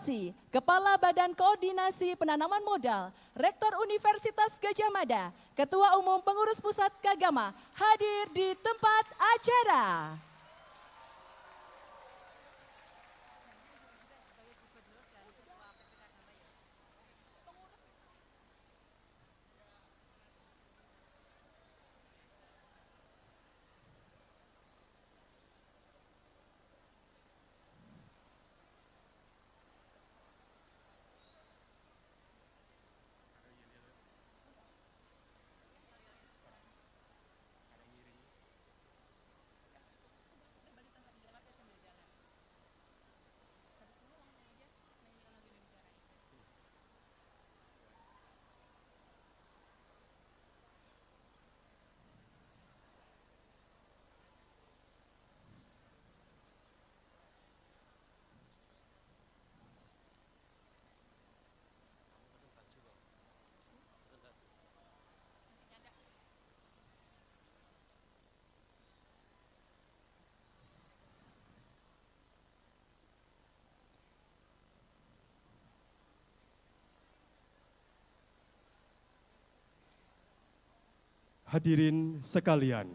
Inspirasi, Kepala Badan Koordinasi Penanaman Modal, Rektor Universitas Gadjah Mada, Ketua Umum Pengurus Pusat Kagama hadir di tempat acara. Hadirin sekalian,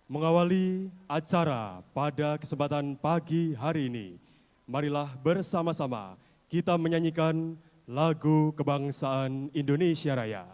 mengawali acara pada kesempatan pagi hari ini, marilah bersama-sama kita menyanyikan lagu kebangsaan Indonesia Raya.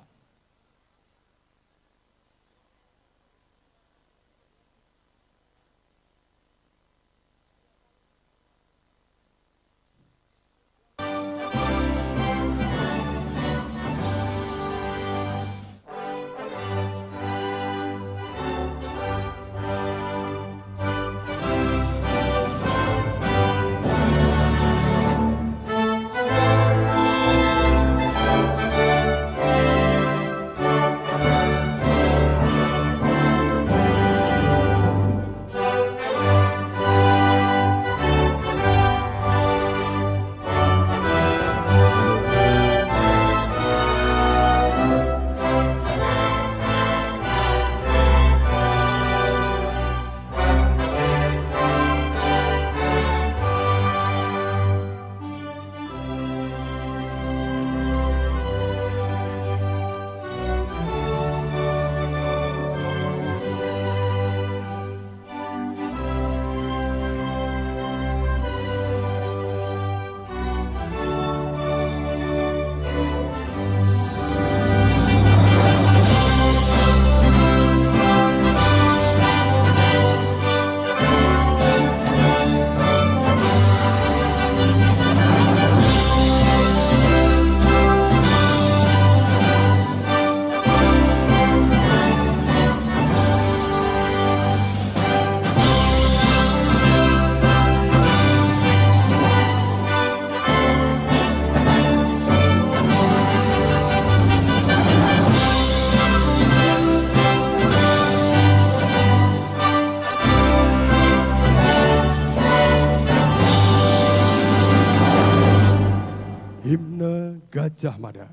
Himne Gadjah Mada.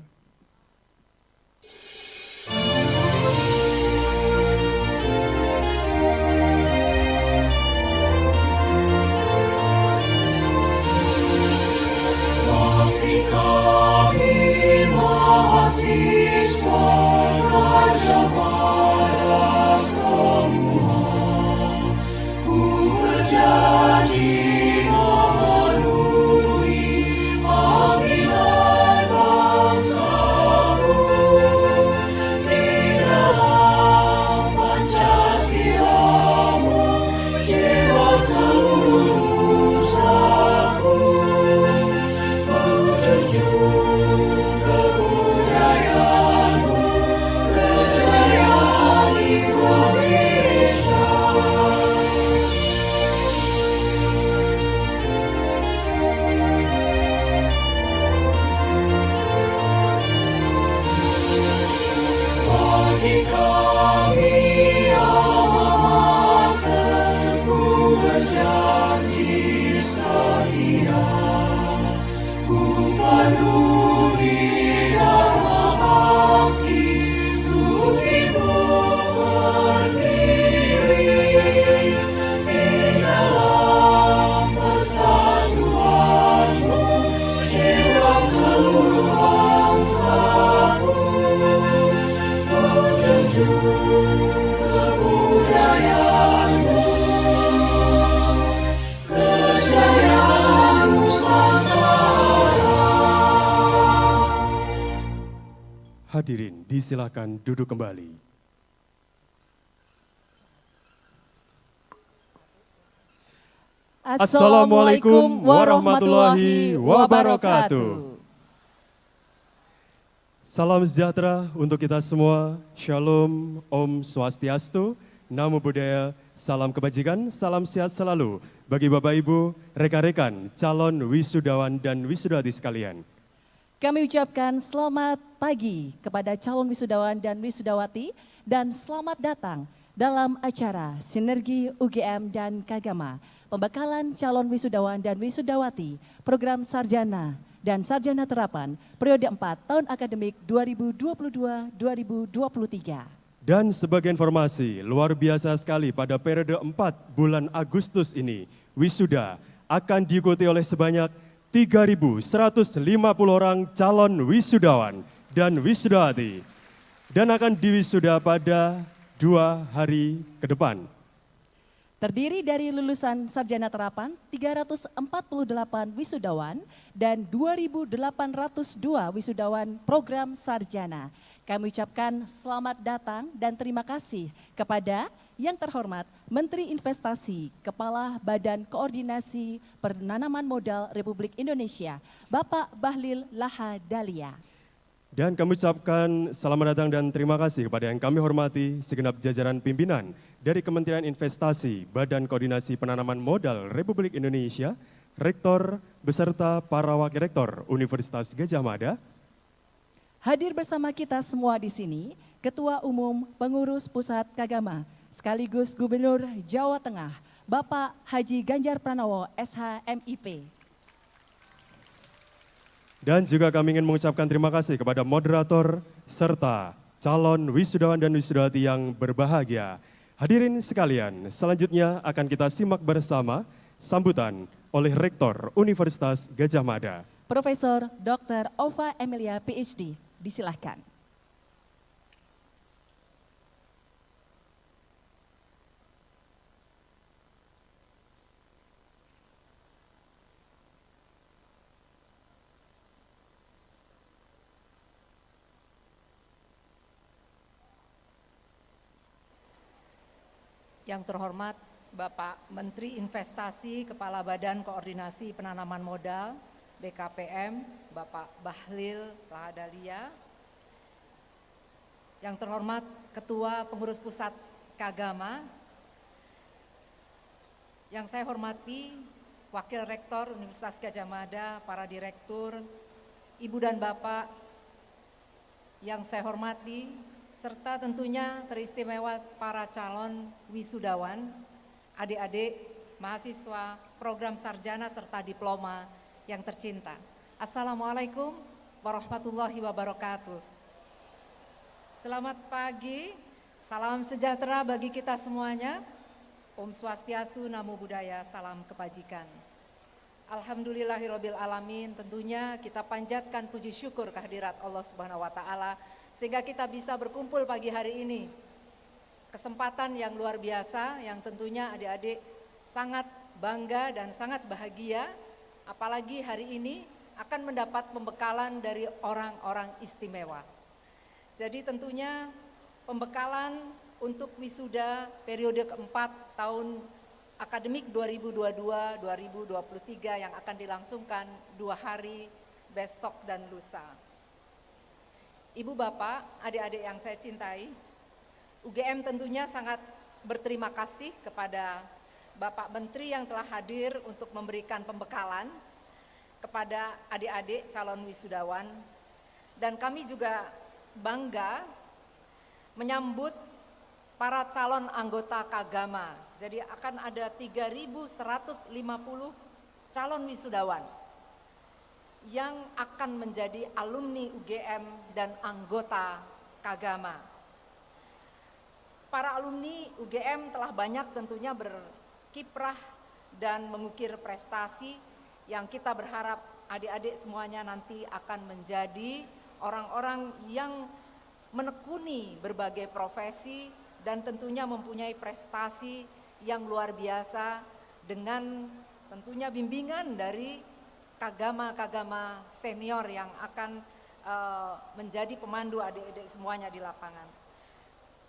Bagi kami mahasiswa Gadjah Mada semua, ku berjanji memenuhi panggilan bangsaku di dalam Pancasilamu, jiwa seluruh nusaku. Ku junjung kebudayaanmu, kejayaan Indonesia. Bagi kami alma mater, ku berjanji setia, ku penuhi dharma bakti, untuk ibu berdiri di dalam persatuanmu, jiwa Hadirin disilakan duduk kembali. Assalamualaikum warahmatullahi wabarakatuh. Salam sejahtera untuk kita semua. Shalom, Om Swastiastu, Namo Buddhaya, salam kebajikan, salam sehat selalu bagi Bapak Ibu, rekan-rekan, calon wisudawan dan wisudawati sekalian. Kami ucapkan selamat pagi kepada calon wisudawan dan wisudawati dan selamat datang dalam acara Sinergi UGM dan Kagama, pembekalan calon wisudawan dan wisudawati, program sarjana dan sarjana terapan periode 4 tahun akademik 2022-2023. Dan sebagai informasi, luar biasa sekali pada periode 4 bulan Agustus ini, wisuda akan diikuti oleh sebanyak 3.150 orang calon wisudawan dan wisudawati. Dan akan diwisuda pada 2 hari ke depan. Terdiri dari lulusan sarjana terapan 348 wisudawan dan 2.802 wisudawan program sarjana. Kami ucapkan selamat datang dan terima kasih kepada yang terhormat Menteri Investasi, Kepala Badan Koordinasi Penanaman Modal Republik Indonesia, Bapak Bahlil Lahadalia. Dan kami ucapkan selamat datang dan terima kasih kepada yang kami hormati segenap jajaran pimpinan dari Kementerian Investasi, Badan Koordinasi Penanaman Modal Republik Indonesia, Rektor beserta para Wakil Rektor Universitas Gadjah Mada. Hadir bersama kita semua di sini, Ketua Umum Pengurus Pusat Kagama, sekaligus Gubernur Jawa Tengah, Bapak Haji Ganjar Pranowo, SHMIP. Dan juga kami ingin mengucapkan terima kasih kepada moderator serta calon wisudawan dan wisudawati yang berbahagia. Hadirin sekalian, selanjutnya akan kita simak bersama sambutan oleh Rektor Universitas Gadjah Mada, Profesor Dr. Ova Emilia PhD. Disilahkan. Yang terhormat Bapak Menteri Investasi, Kepala Badan Koordinasi Penanaman Modal, BKPM, Bapak Bahlil Lahadalia. Yang terhormat Ketua Pengurus Pusat Kagama. Yang saya hormati Wakil Rektor Universitas Gadjah Mada, para direktur, Ibu dan Bapak yang saya hormati, serta tentunya teristimewa para calon wisudawan, adik-adik, mahasiswa, program sarjana serta diploma yang tercinta. Assalamualaikum warahmatullahi wabarakatuh. Selamat pagi, salam sejahtera bagi kita semuanya. Om Swastiastu, Namo Buddhaya, salam kebajikan. Alhamdulillahirabbil alamin, tentunya kita panjatkan puji syukur kehadirat Allah Subhanahu wa taala sehingga kita bisa berkumpul pagi hari ini. Kesempatan yang luar biasa yang tentunya adik-adik sangat bangga dan sangat bahagia, apalagi hari ini akan mendapat pembekalan dari orang-orang istimewa. Jadi tentunya pembekalan untuk wisuda periode keempat tahun akademik 2022-2023 yang akan dilangsungkan 2 hari besok dan lusa. Ibu Bapak, adik-adik yang saya cintai, UGM tentunya sangat berterima kasih kepada Bapak Menteri yang telah hadir untuk memberikan pembekalan kepada adik-adik calon wisudawan. Dan kami juga bangga menyambut para calon anggota Kagama. Jadi akan ada 3.150 calon wisudawan yang akan menjadi alumni UGM dan anggota Kagama. Para alumni UGM telah banyak tentunya berkiprah dan mengukir prestasi yang kita berharap adik-adik semuanya nanti akan menjadi orang-orang yang menekuni berbagai profesi dan tentunya mempunyai prestasi yang luar biasa dengan tentunya bimbingan dari Kagama-Kagama senior yang akan menjadi pemandu adik-adik semuanya di lapangan.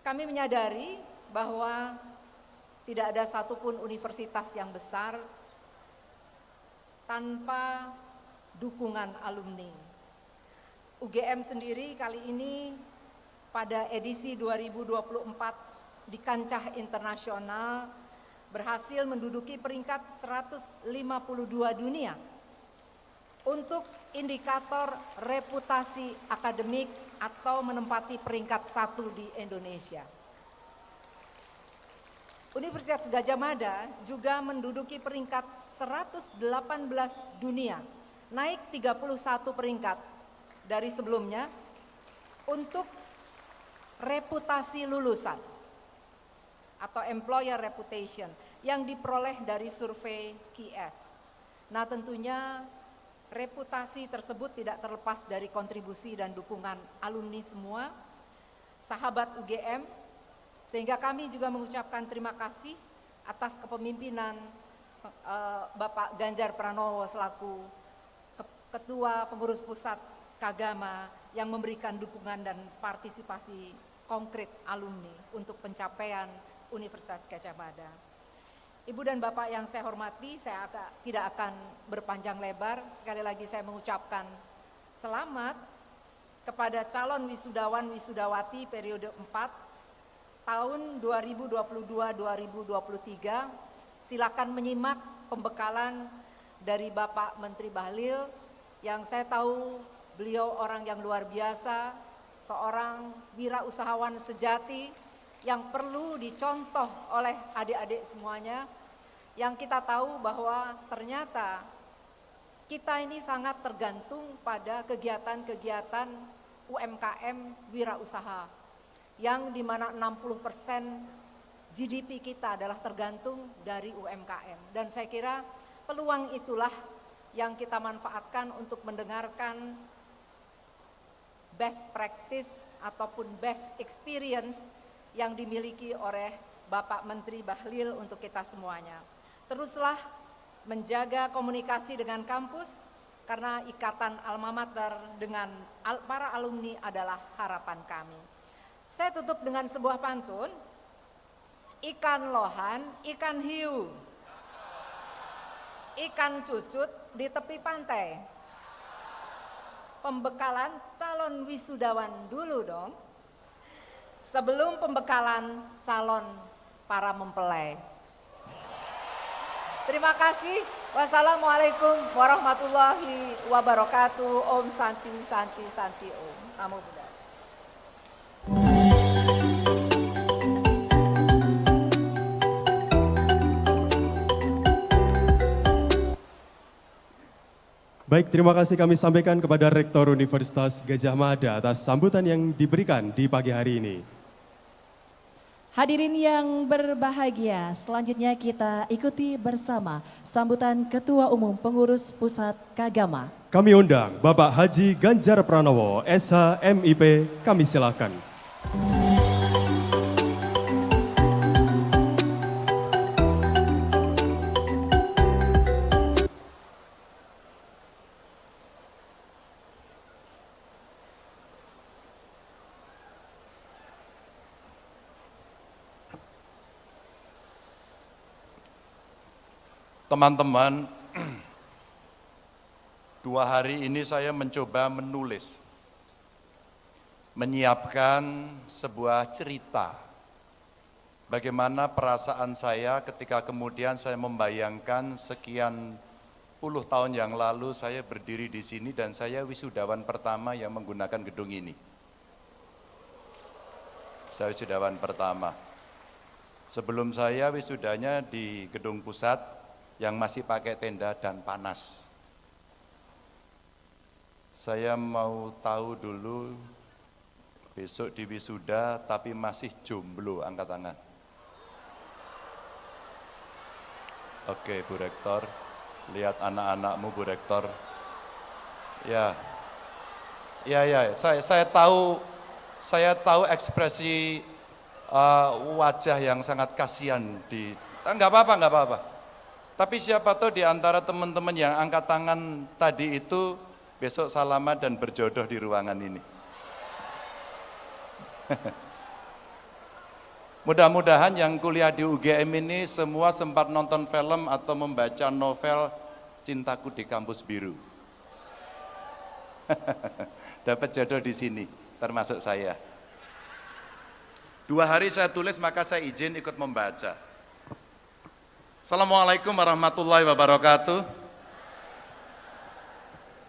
Kami menyadari bahwa tidak ada satupun universitas yang besar tanpa dukungan alumni. UGM sendiri kali ini pada edisi 2024 di kancah internasional berhasil menduduki peringkat 152 dunia untuk indikator reputasi akademik atau menempati peringkat 1 di Indonesia. Universitas Gadjah Mada juga menduduki peringkat 118 dunia, naik 31 peringkat dari sebelumnya untuk reputasi lulusan atau employer reputation yang diperoleh dari survei QS. Nah, tentunya reputasi tersebut tidak terlepas dari kontribusi dan dukungan alumni semua, sahabat UGM, sehingga kami juga mengucapkan terima kasih atas kepemimpinan Bapak Ganjar Pranowo selaku Ketua Pengurus Pusat Kagama yang memberikan dukungan dan partisipasi konkret alumni untuk pencapaian Universitas Gadjah Mada. Ibu dan Bapak yang saya hormati, saya tidak akan berpanjang lebar. Sekali lagi saya mengucapkan selamat kepada calon wisudawan wisudawati periode 4 tahun 2022-2023. Silakan menyimak pembekalan dari Bapak Menteri Bahlil yang saya tahu beliau orang yang luar biasa, seorang wirausahawan sejati yang perlu dicontoh oleh adik-adik semuanya, yang kita tahu bahwa ternyata kita ini sangat tergantung pada kegiatan-kegiatan UMKM wirausaha, yang dimana 60% GDP kita adalah tergantung dari UMKM. Dan saya kira peluang itulah yang kita manfaatkan untuk mendengarkan best practice ataupun best experience yang dimiliki oleh Bapak Menteri Bahlil untuk kita semuanya. Teruslah menjaga komunikasi dengan kampus, karena ikatan alma mater dengan para alumni adalah harapan kami. Saya tutup dengan sebuah pantun, ikan lohan, ikan hiu, ikan cucut di tepi pantai. Pembekalan calon wisudawan dulu dong, sebelum pembekalan calon para mempelai. Terima kasih. Wassalamualaikum warahmatullahi wabarakatuh. Om Santi Santi Santi Om. Namo Buddhaya. Baik, terima kasih kami sampaikan kepada Rektor Universitas Gadjah Mada atas sambutan yang diberikan di pagi hari ini. Hadirin yang berbahagia, selanjutnya kita ikuti bersama sambutan Ketua Umum Pengurus Pusat Kagama. Kami undang Bapak Haji Ganjar Pranowo, SH MIP, kami silakan. Teman-teman, 2 hari ini saya mencoba menulis, menyiapkan sebuah cerita. Bagaimana perasaan saya ketika kemudian saya membayangkan sekian puluh tahun yang lalu saya berdiri di sini dan saya wisudawan pertama yang menggunakan gedung ini. Saya wisudawan pertama. Sebelum saya wisudanya di gedung pusat, yang masih pakai tenda dan panas. Saya mau tahu dulu besok di wisuda tapi masih jomblo, angkat tangan. Oke, Bu Rektor, lihat anak-anakmu, Bu Rektor. Ya, saya tahu ekspresi wajah yang sangat kasihan di. Enggak apa-apa. Tapi siapa tahu di antara teman-teman yang angkat tangan tadi itu Besok salaman dan berjodoh di ruangan ini. Mudah-mudahan yang kuliah di UGM ini semua sempat nonton film atau membaca novel Cintaku di Kampus Biru. Dapat jodoh di sini, termasuk saya. 2 hari saya tulis, maka saya izin ikut membaca. Assalamualaikum warahmatullahi wabarakatuh.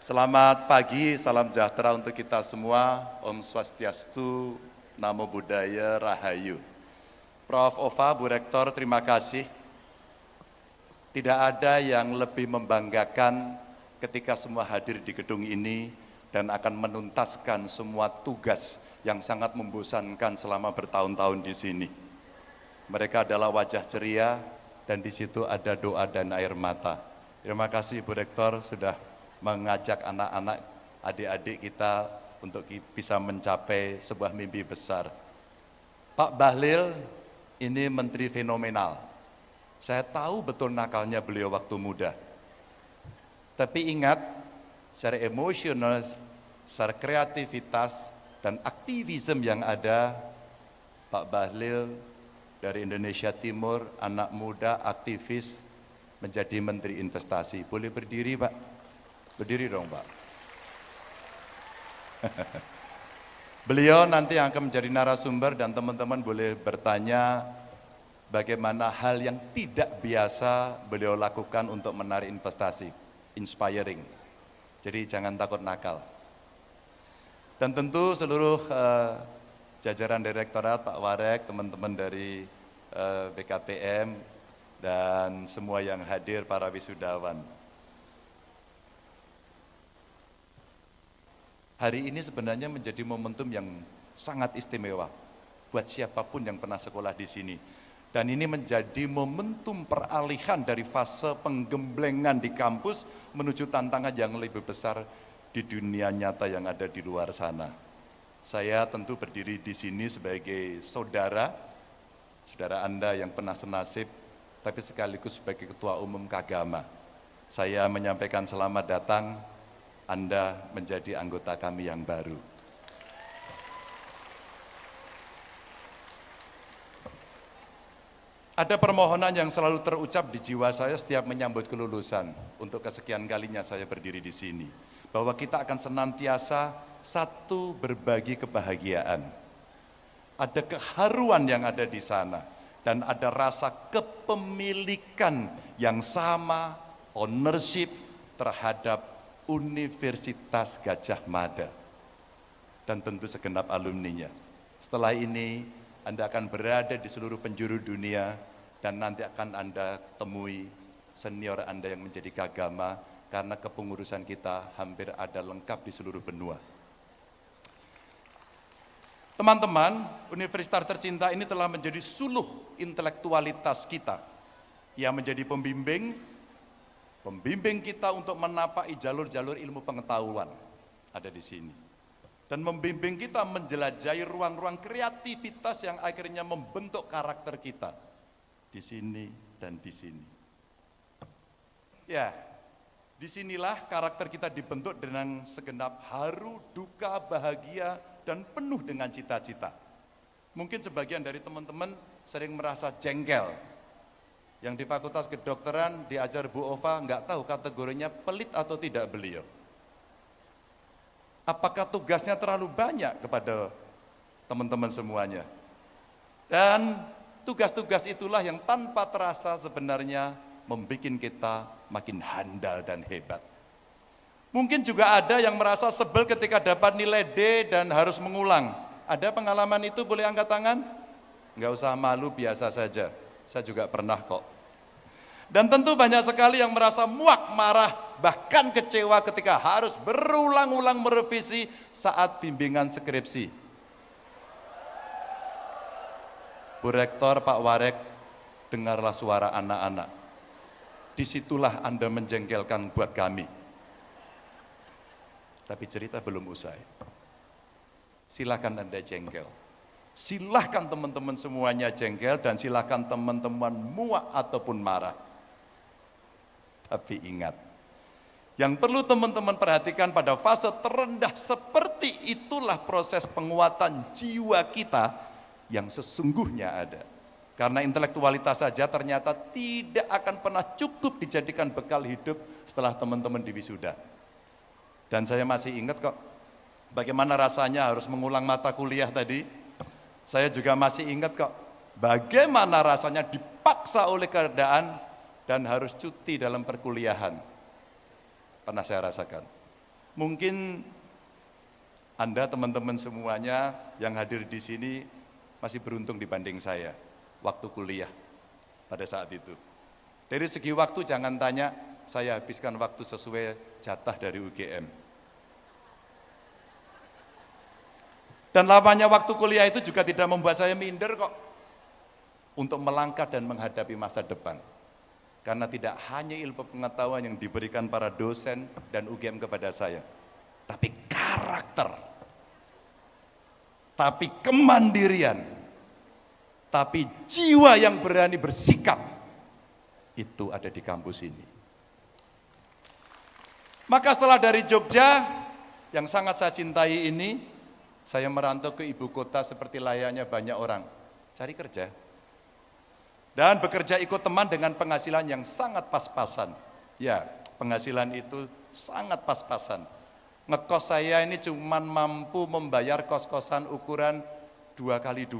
Selamat pagi, salam sejahtera untuk kita semua. Om Swastiastu, Namo Buddhaya, Rahayu. Prof. Ova, Bu Rektor, terima kasih. Tidak ada yang lebih membanggakan ketika semua hadir di gedung ini dan akan menuntaskan semua tugas yang sangat membosankan selama bertahun-tahun di sini. Mereka adalah wajah ceria dan di situ ada doa dan air mata. Terima kasih Bu Rektor sudah mengajak anak-anak, adik-adik kita untuk bisa mencapai sebuah mimpi besar. Pak Bahlil ini menteri fenomenal. Saya tahu betul nakalnya beliau waktu muda. Tapi ingat, secara emosional, secara kreativitas, dan aktivisme yang ada, Pak Bahlil dari Indonesia Timur, anak muda, aktivis, menjadi Menteri Investasi. Boleh berdiri, Pak? Berdiri dong, Pak. Beliau nanti akan menjadi narasumber dan teman-teman boleh bertanya bagaimana hal yang tidak biasa beliau lakukan untuk menarik investasi, inspiring. Jadi jangan takut nakal. Dan tentu seluruh jajaran direktorat, Pak Warek, teman-teman dari BKPM, dan semua yang hadir, para wisudawan. Hari ini sebenarnya menjadi momentum yang sangat istimewa buat siapapun yang pernah sekolah di sini. Dan ini menjadi momentum peralihan dari fase penggemblengan di kampus menuju tantangan yang lebih besar di dunia nyata yang ada di luar sana. Saya tentu berdiri di sini sebagai saudara Anda yang pernah senasib, tapi sekaligus sebagai Ketua Umum Kagama. Saya menyampaikan selamat datang, Anda menjadi anggota kami yang baru. Ada permohonan yang selalu terucap di jiwa saya setiap menyambut kelulusan. Untuk kesekian kalinya saya berdiri di sini. Bahwa kita akan senantiasa satu berbagi kebahagiaan. Ada keharuan yang ada di sana. Dan ada rasa kepemilikan yang sama, ownership terhadap Universitas Gadjah Mada. Dan tentu segenap alumninya. Setelah ini, Anda akan berada di seluruh penjuru dunia dan nanti akan Anda temui senior Anda yang menjadi Kagama karena kepengurusan kita hampir ada lengkap di seluruh benua. Teman-teman, Universitas tercinta ini telah menjadi suluh intelektualitas kita yang menjadi pembimbing kita untuk menapai jalur-jalur ilmu pengetahuan ada di sini. Dan membimbing kita menjelajahi ruang-ruang kreativitas yang akhirnya membentuk karakter kita di sini dan di sini. Ya, disinilah karakter kita dibentuk dengan segenap haru, duka, bahagia, dan penuh dengan cita-cita. Mungkin sebagian dari teman-teman sering merasa jengkel. Yang di Fakultas Kedokteran diajar Bu Ova, nggak tahu kategorinya pelit atau tidak beliau. Apakah tugasnya terlalu banyak kepada teman-teman semuanya? Dan tugas-tugas itulah yang tanpa terasa sebenarnya membuat kita makin handal dan hebat. Mungkin juga ada yang merasa sebel ketika dapat nilai D dan harus mengulang. Ada pengalaman itu, boleh angkat tangan? Nggak usah malu, biasa saja. Saya juga pernah kok. Dan tentu banyak sekali yang merasa muak, marah, bahkan kecewa ketika harus berulang-ulang merevisi saat bimbingan skripsi. Bu Rektor, Pak Warek, dengarlah suara anak-anak. Disitulah Anda menjengkelkan buat kami. Tapi cerita belum usai. Silakan Anda jengkel. Silakan teman-teman semuanya jengkel dan silakan teman-teman muak ataupun marah. Tapi ingat, Yang perlu teman-teman perhatikan pada fase terendah seperti itulah proses penguatan jiwa kita yang sesungguhnya ada. Karena intelektualitas saja ternyata tidak akan pernah cukup dijadikan bekal hidup setelah teman-teman diwisuda. Dan saya masih ingat kok bagaimana rasanya harus mengulang mata kuliah tadi. Saya juga masih ingat kok bagaimana rasanya dipaksa oleh keadaan dan harus cuti dalam perkuliahan. Pernah saya rasakan. Mungkin Anda teman-teman semuanya yang hadir di sini masih beruntung dibanding saya waktu kuliah pada saat itu. Dari segi waktu jangan tanya, saya habiskan waktu sesuai jatah dari UGM. Dan lamanya waktu kuliah itu juga tidak membuat saya minder kok untuk melangkah dan menghadapi masa depan. Karena tidak hanya ilmu pengetahuan yang diberikan para dosen dan UGM kepada saya, tapi karakter, tapi kemandirian, tapi jiwa yang berani bersikap, itu ada di kampus ini. Maka setelah dari Jogja, yang sangat saya cintai ini, saya merantau ke ibu kota seperti layaknya banyak orang, cari kerja. Dan bekerja ikut teman dengan penghasilan yang sangat pas-pasan. Ya, penghasilan itu sangat pas-pasan. Ngekos saya ini cuma mampu membayar kos-kosan ukuran 2x2.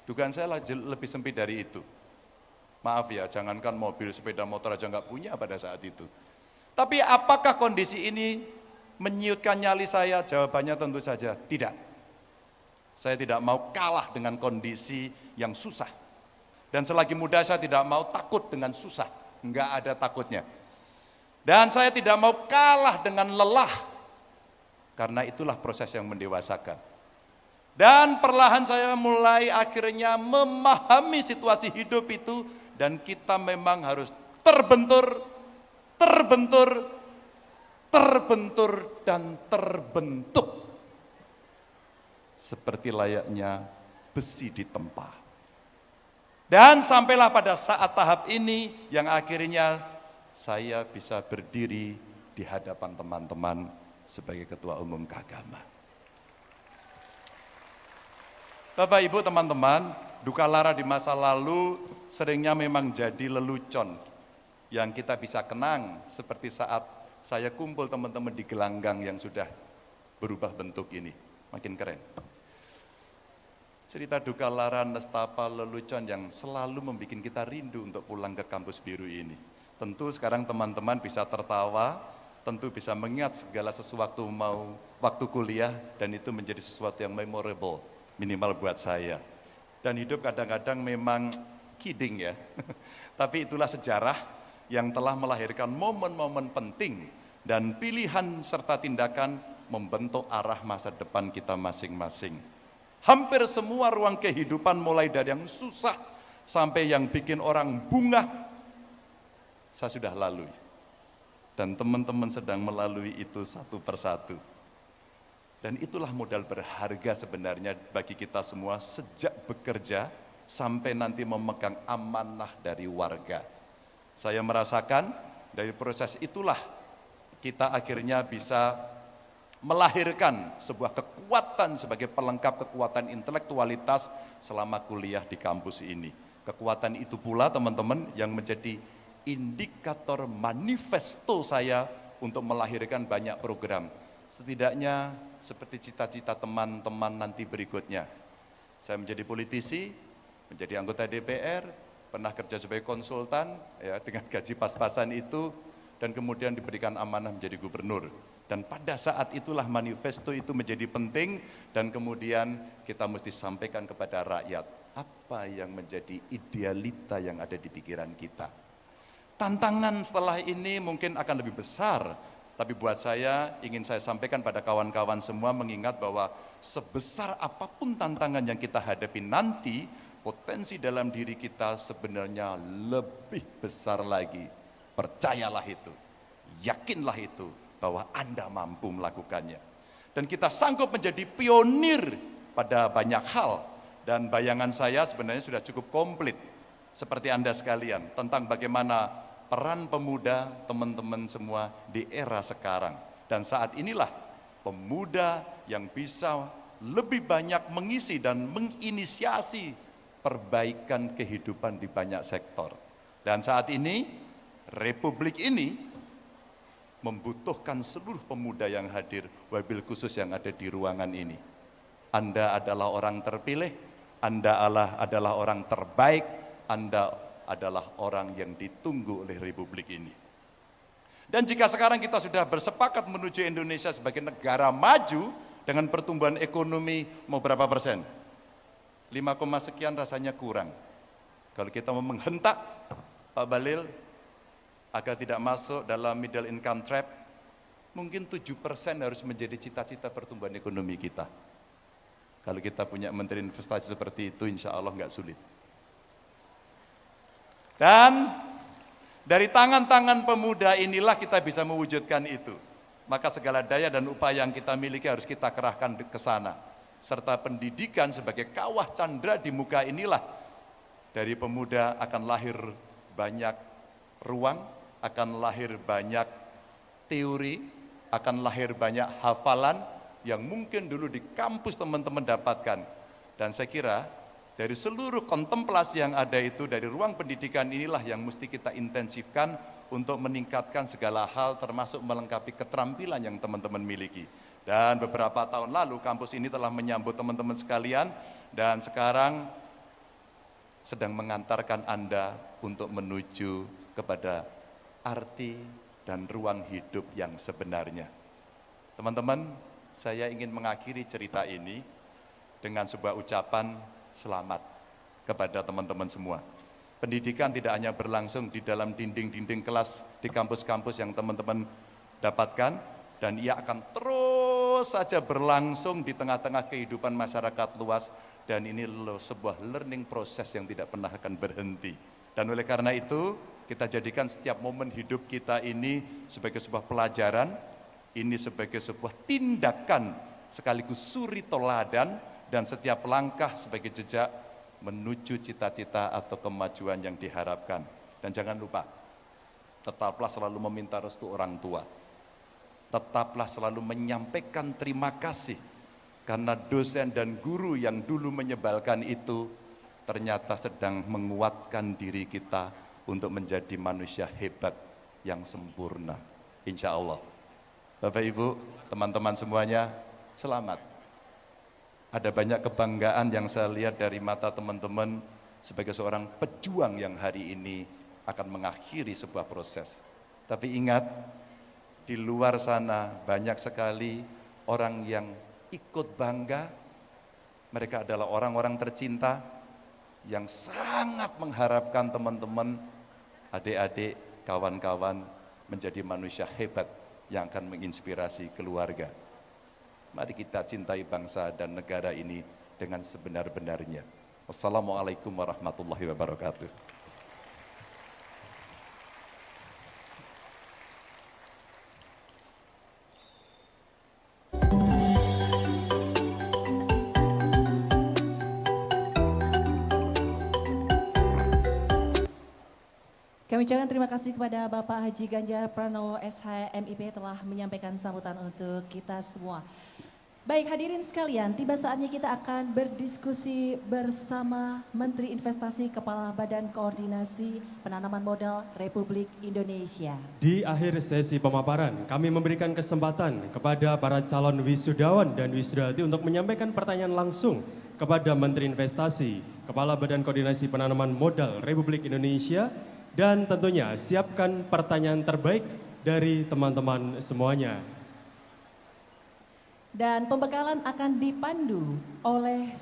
Dugaan saya lebih sempit dari itu. Maaf ya, jangankan mobil, sepeda motor aja nggak punya pada saat itu. Tapi apakah kondisi ini menyiutkan nyali saya? Jawabannya tentu saja tidak. Saya tidak mau kalah dengan kondisi yang susah. Dan selagi muda saya tidak mau takut dengan susah, enggak ada takutnya. Dan saya tidak mau kalah dengan lelah, karena itulah proses yang mendewasakan. Dan perlahan saya mulai akhirnya memahami situasi hidup itu, dan kita memang harus terbentur, dan terbentuk. Seperti layaknya besi ditempa. Dan sampailah pada saat tahap ini yang akhirnya saya bisa berdiri di hadapan teman-teman sebagai Ketua Umum Kagama. Bapak Ibu teman-teman, duka lara di masa lalu seringnya memang jadi lelucon yang kita bisa kenang seperti saat saya kumpul teman-teman di gelanggang yang sudah berubah bentuk ini, makin keren. Cerita duka lara, nestapa, lelucon yang selalu membuat kita rindu untuk pulang ke kampus biru ini. Tentu sekarang teman-teman bisa tertawa, tentu bisa mengingat segala sesuatu mau waktu kuliah, dan itu menjadi sesuatu yang memorable, minimal buat saya. Dan hidup kadang-kadang memang kidding ya, tapi itulah sejarah yang telah melahirkan momen-momen penting dan pilihan serta tindakan membentuk arah masa depan kita masing-masing. Hampir semua ruang kehidupan mulai dari yang susah sampai yang bikin orang bungah, saya sudah lalui. Dan teman-teman sedang melalui itu satu persatu. Dan itulah modal berharga sebenarnya bagi kita semua sejak bekerja sampai nanti memegang amanah dari warga. Saya merasakan dari proses itulah kita akhirnya bisa melahirkan sebuah kekuatan sebagai pelengkap kekuatan intelektualitas selama kuliah di kampus ini. Kekuatan itu pula teman-teman yang menjadi indikator manifesto saya untuk melahirkan banyak program. Setidaknya seperti cita-cita teman-teman nanti berikutnya. Saya menjadi politisi, menjadi anggota DPR, pernah kerja sebagai konsultan ya, dengan gaji pas-pasan itu, dan kemudian diberikan amanah menjadi gubernur. Dan pada saat itulah manifesto itu menjadi penting, dan kemudian kita mesti sampaikan kepada rakyat apa yang menjadi idealita yang ada di pikiran kita. Tantangan setelah ini mungkin akan lebih besar, tapi buat saya ingin saya sampaikan pada kawan-kawan semua mengingat bahwa sebesar apapun tantangan yang kita hadapi nanti, potensi dalam diri kita sebenarnya lebih besar lagi. Percayalah itu, yakinlah itu, bahwa Anda mampu melakukannya. Dan kita sanggup menjadi pionir pada banyak hal. Dan bayangan saya sebenarnya sudah cukup komplit, seperti Anda sekalian, tentang bagaimana peran pemuda teman-teman semua di era sekarang. Dan saat inilah pemuda yang bisa lebih banyak mengisi dan menginisiasi perbaikan kehidupan di banyak sektor. Dan saat ini, Republik ini membutuhkan seluruh pemuda yang hadir, wabil khusus yang ada di ruangan ini. Anda adalah orang terpilih, Anda adalah orang terbaik, Anda adalah orang yang ditunggu oleh Republik ini. Dan jika sekarang kita sudah bersepakat menuju Indonesia sebagai negara maju dengan pertumbuhan ekonomi mau berapa persen? 5, sekian rasanya kurang. Kalau kita mau menghentak Pak Bahlil agar tidak masuk dalam middle income trap, mungkin 7% harus menjadi cita-cita pertumbuhan ekonomi kita. Kalau kita punya menteri investasi seperti itu, insya Allah nggak sulit. Dan dari tangan-tangan pemuda inilah kita bisa mewujudkan itu. Maka segala daya dan upaya yang kita miliki harus kita kerahkan ke sana. Serta pendidikan sebagai kawah candra di muka inilah, dari pemuda akan lahir banyak ruang, akan lahir banyak teori, akan lahir banyak hafalan yang mungkin dulu di kampus teman-teman dapatkan. Dan saya kira dari seluruh kontemplasi yang ada itu, dari ruang pendidikan inilah yang mesti kita intensifkan untuk meningkatkan segala hal termasuk melengkapi keterampilan yang teman-teman miliki. Dan beberapa tahun lalu kampus ini telah menyambut teman-teman sekalian dan sekarang sedang mengantarkan Anda untuk menuju kepada arti dan ruang hidup yang sebenarnya. Teman-teman, saya ingin mengakhiri cerita ini dengan sebuah ucapan selamat kepada teman-teman semua. Pendidikan tidak hanya berlangsung di dalam dinding-dinding kelas di kampus-kampus yang teman-teman dapatkan, dan ia akan terus saja berlangsung di tengah-tengah kehidupan masyarakat luas, dan ini sebuah learning proses yang tidak pernah akan berhenti. Dan oleh karena itu, kita jadikan setiap momen hidup kita ini sebagai sebuah pelajaran, ini sebagai sebuah tindakan sekaligus suri toladan, dan setiap langkah sebagai jejak menuju cita-cita atau kemajuan yang diharapkan. Dan jangan lupa, tetaplah selalu meminta restu orang tua. Tetaplah selalu menyampaikan terima kasih, karena dosen dan guru yang dulu menyebalkan itu ternyata sedang menguatkan diri kita untuk menjadi manusia hebat yang sempurna. Insya Allah. Bapak Ibu, teman-teman semuanya, selamat. Ada banyak kebanggaan yang saya lihat dari mata teman-teman sebagai seorang pejuang yang hari ini akan mengakhiri sebuah proses. Tapi ingat, di luar sana banyak sekali orang yang ikut bangga. Mereka adalah orang-orang tercinta yang sangat mengharapkan teman-teman, adik-adik, kawan-kawan menjadi manusia hebat yang akan menginspirasi keluarga. Mari kita cintai bangsa dan negara ini dengan sebenar-benarnya. Wassalamualaikum warahmatullahi wabarakatuh. Kami ucapkan terima kasih kepada Bapak Haji Ganjar Pranowo SHMIP telah menyampaikan sambutan untuk kita semua. Baik hadirin sekalian, tiba saatnya kita akan berdiskusi bersama Menteri Investasi Kepala Badan Koordinasi Penanaman Modal Republik Indonesia. Di akhir sesi pemaparan, kami memberikan kesempatan kepada para calon wisudawan dan wisudawati untuk menyampaikan pertanyaan langsung kepada Menteri Investasi, Kepala Badan Koordinasi Penanaman Modal Republik Indonesia, dan tentunya siapkan pertanyaan terbaik dari teman-teman semuanya. Dan pembekalan akan dipandu oleh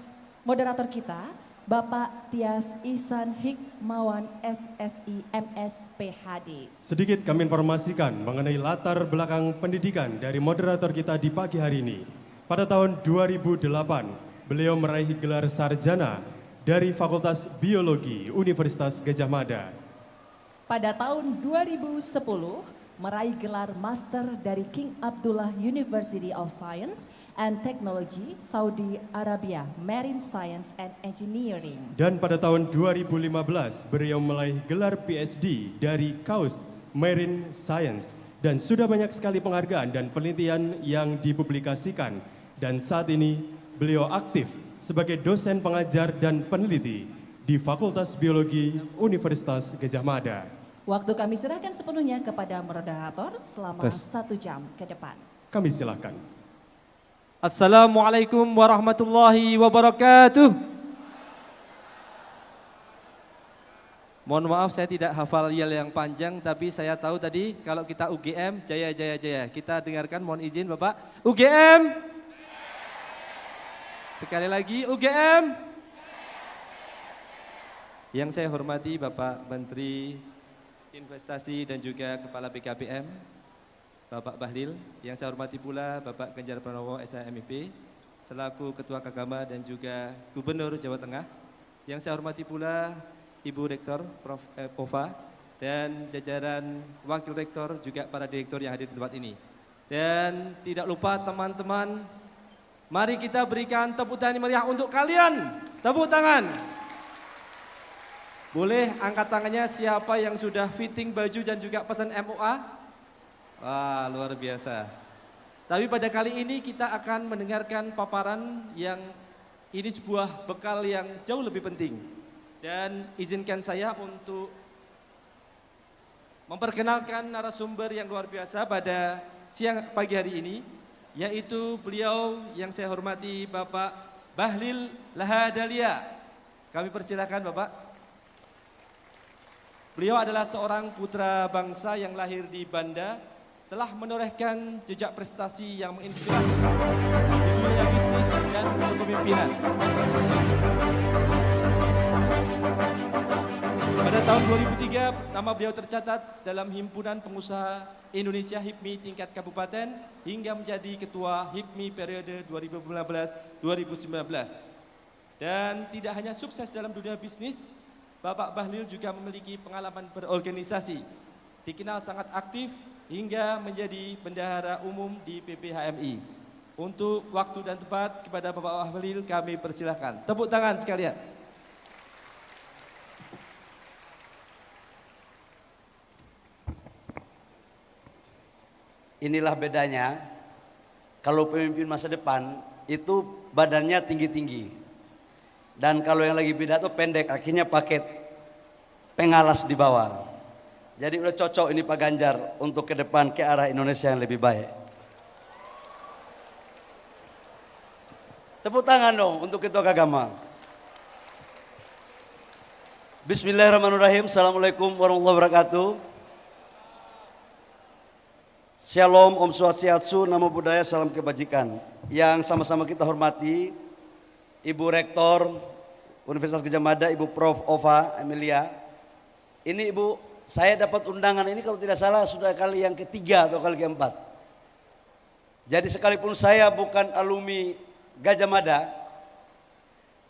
moderator kita, Bapak Tias Ihsan Hikmawan SSI MSPHD. Sedikit kami informasikan mengenai latar belakang pendidikan dari moderator kita di pagi hari ini. Pada tahun 2008, beliau meraih gelar sarjana dari Fakultas Biologi Universitas Gadjah Mada. Pada tahun 2010, meraih gelar Master dari King Abdullah University of Science and Technology, Saudi Arabia, Marine Science and Engineering. Dan pada tahun 2015, beliau meraih gelar PhD dari KAUST Marine Science. Dan sudah banyak sekali penghargaan dan penelitian yang dipublikasikan. Dan saat ini beliau aktif sebagai dosen pengajar dan peneliti di Fakultas Biologi Universitas Gadjah Mada. Waktu kami serahkan sepenuhnya kepada moderator selama 1 jam ke depan. Kami silakan. Assalamualaikum warahmatullahi wabarakatuh. Mohon maaf saya tidak hafal yel yang panjang, tapi saya tahu tadi kalau kita UGM, jaya jaya jaya. Kita dengarkan, mohon izin Bapak. UGM. Sekali lagi UGM. Yang saya hormati Bapak Menteri Investasi dan juga Kepala BKPM, Bapak Bahlil. Yang saya hormati pula Bapak Ganjar Pranowo SHMIP, selaku Ketua Kagama dan juga Gubernur Jawa Tengah. Yang saya hormati pula Ibu Rektor Prof. Ova dan jajaran Wakil Rektor juga para direktur yang hadir di tempat ini. Dan tidak lupa teman-teman, mari kita berikan tepuk tangan meriah untuk kalian. Tepuk tangan. Boleh angkat tangannya siapa yang sudah fitting baju dan juga pesan MOA? Wah, luar biasa. Tapi pada kali ini kita akan mendengarkan paparan yang ini sebuah bekal yang jauh lebih penting. Dan izinkan saya untuk memperkenalkan narasumber yang luar biasa pada siang pagi hari ini, yaitu beliau yang saya hormati Bapak Bahlil Lahadalia. Kami persilakan Bapak. Beliau adalah seorang putra bangsa yang lahir di Banda, telah menorehkan jejak prestasi yang menginspirasi di dunia bisnis dan kepemimpinan. Pada tahun 2003, nama beliau tercatat dalam Himpunan Pengusaha Indonesia HIPMI tingkat kabupaten hingga menjadi Ketua HIPMI periode 2015-2019. Dan tidak hanya sukses dalam dunia bisnis, Bapak Bahlil juga memiliki pengalaman berorganisasi, dikenal sangat aktif hingga menjadi bendahara umum di PPHMI. Untuk waktu dan tempat kepada Bapak Bahlil kami persilahkan. Tepuk tangan sekalian. Inilah bedanya, kalau pemimpin masa depan itu badannya tinggi-tinggi. Dan kalau yang lagi pidato pendek, akhirnya pakai pengalas di bawah. Jadi udah cocok ini Pak Ganjar untuk ke depan ke arah Indonesia yang lebih baik. Tepuk tangan dong untuk Ketua Kagama. Bismillahirrahmanirrahim. Assalamualaikum warahmatullahi wabarakatuh. Shalom, Om Swastiastu, Namo Buddhaya, salam kebajikan. Yang sama-sama kita hormati, Ibu Rektor Universitas Gadjah Mada, Ibu Prof. Ova Emilia. Ini Ibu, saya dapat undangan ini kalau tidak salah sudah kali yang ketiga atau kali keempat. Jadi sekalipun saya bukan alumni Gadjah Mada,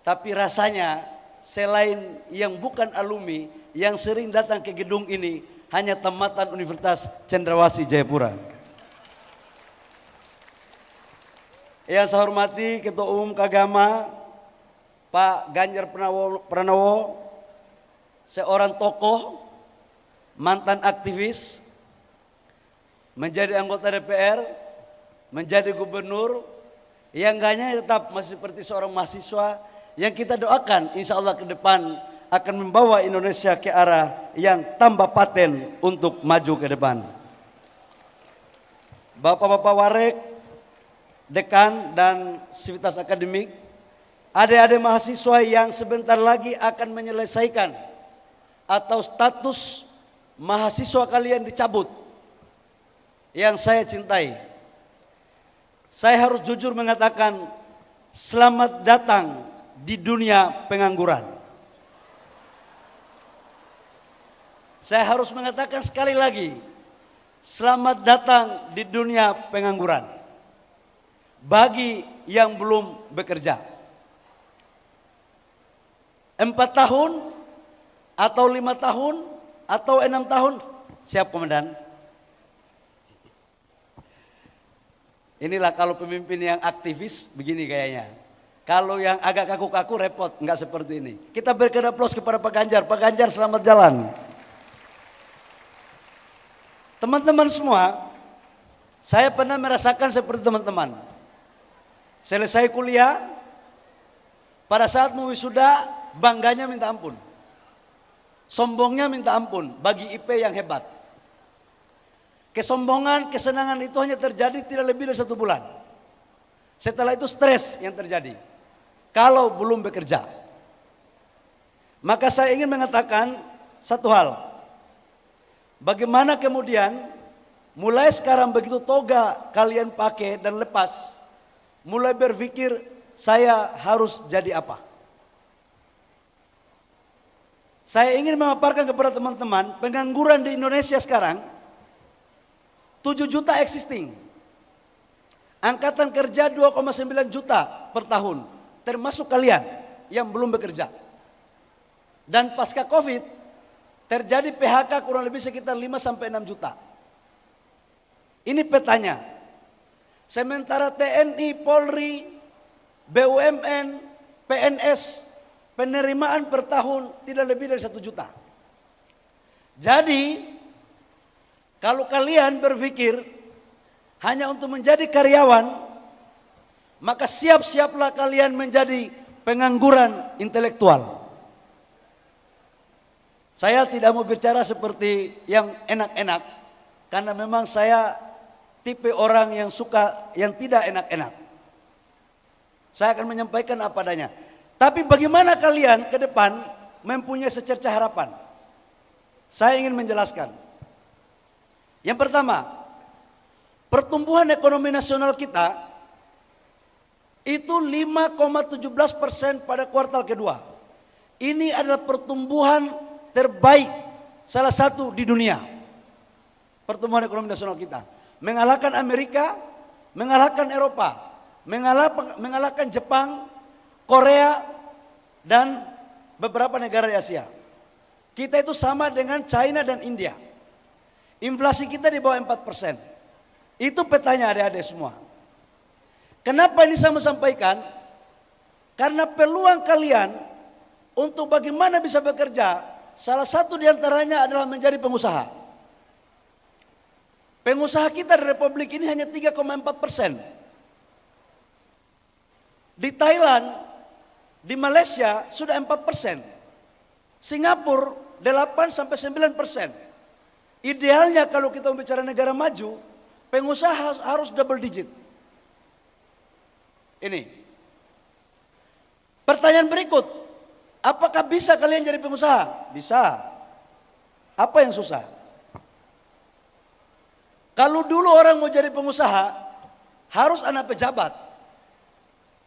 tapi rasanya selain yang bukan alumni, yang sering datang ke gedung ini hanya tamatan Universitas Cendrawasih Jayapura. Yang saya hormati Ketua Umum Kagama Pak Ganjar Pranowo, seorang tokoh, mantan aktivis, menjadi anggota DPR, menjadi gubernur, yang hanya tetap masih seperti seorang mahasiswa yang kita doakan insya Allah ke depan akan membawa Indonesia ke arah yang tambah paten untuk maju ke depan. Bapak-bapak warek, dekan dan sivitas akademik, adik-adik mahasiswa yang sebentar lagi akan menyelesaikan atau status mahasiswa kalian dicabut, yang saya cintai, saya harus jujur mengatakan selamat datang di dunia pengangguran. Saya harus mengatakan sekali lagi, selamat datang di dunia pengangguran. Bagi yang belum bekerja, 4 tahun atau 5 tahun atau 6 tahun, siap komandan, Inilah kalau pemimpin yang aktivis begini kayaknya. Kalau yang agak kaku-kaku repot, enggak seperti ini. Kita berikan aplaus kepada Pak Ganjar. Pak Ganjar selamat jalan. Teman-teman semua, saya pernah merasakan seperti teman-teman. Selesai kuliah, pada saat mau wisuda, bangganya minta ampun. Sombongnya minta ampun bagi IP yang hebat. Kesombongan, kesenangan itu hanya terjadi tidak lebih dari 1 bulan. Setelah itu stres yang terjadi. Kalau belum bekerja. Maka saya ingin mengatakan satu hal. Bagaimana kemudian mulai sekarang begitu toga kalian pakai dan lepas. Mulai berpikir saya harus jadi apa. Saya ingin memaparkan kepada teman-teman pengangguran di Indonesia sekarang 7 juta existing. Angkatan kerja 2,9 juta per tahun, termasuk kalian yang belum bekerja. Dan pasca Covid, terjadi PHK kurang lebih sekitar 5-6 juta. Ini petanya. Sementara TNI, Polri, BUMN, PNS, penerimaan per tahun tidak lebih dari 1 juta. Jadi, kalau kalian berpikir hanya untuk menjadi karyawan, maka siap-siaplah kalian menjadi pengangguran intelektual. Saya tidak mau bicara seperti yang enak-enak, karena memang saya tipe orang yang suka yang tidak enak-enak. Saya akan menyampaikan apa adanya. Tapi bagaimana kalian ke depan mempunyai secerca harapan? Saya ingin menjelaskan. Yang pertama, pertumbuhan ekonomi nasional kita itu 5,17% pada kuartal kedua. Ini adalah pertumbuhan terbaik salah satu di dunia. Pertumbuhan ekonomi nasional kita. Mengalahkan Amerika, mengalahkan Eropa, mengalahkan Jepang, Korea, dan beberapa negara di Asia. Kita itu sama dengan China dan India. Inflasi kita di bawah 4%. Itu petanya adik-adik semua. Kenapa ini saya mau sampaikan? Karena peluang kalian untuk bagaimana bisa bekerja, salah satu diantaranya adalah menjadi pengusaha. Pengusaha kita di Republik ini hanya 3,4%. Di Thailand, di Malaysia sudah 4%. Singapura 8-9%. Idealnya kalau kita bicara negara maju, pengusaha harus double digit. Ini. Pertanyaan berikut, apakah bisa kalian jadi pengusaha? Bisa. Apa yang susah? Kalau dulu orang mau jadi pengusaha, harus anak pejabat,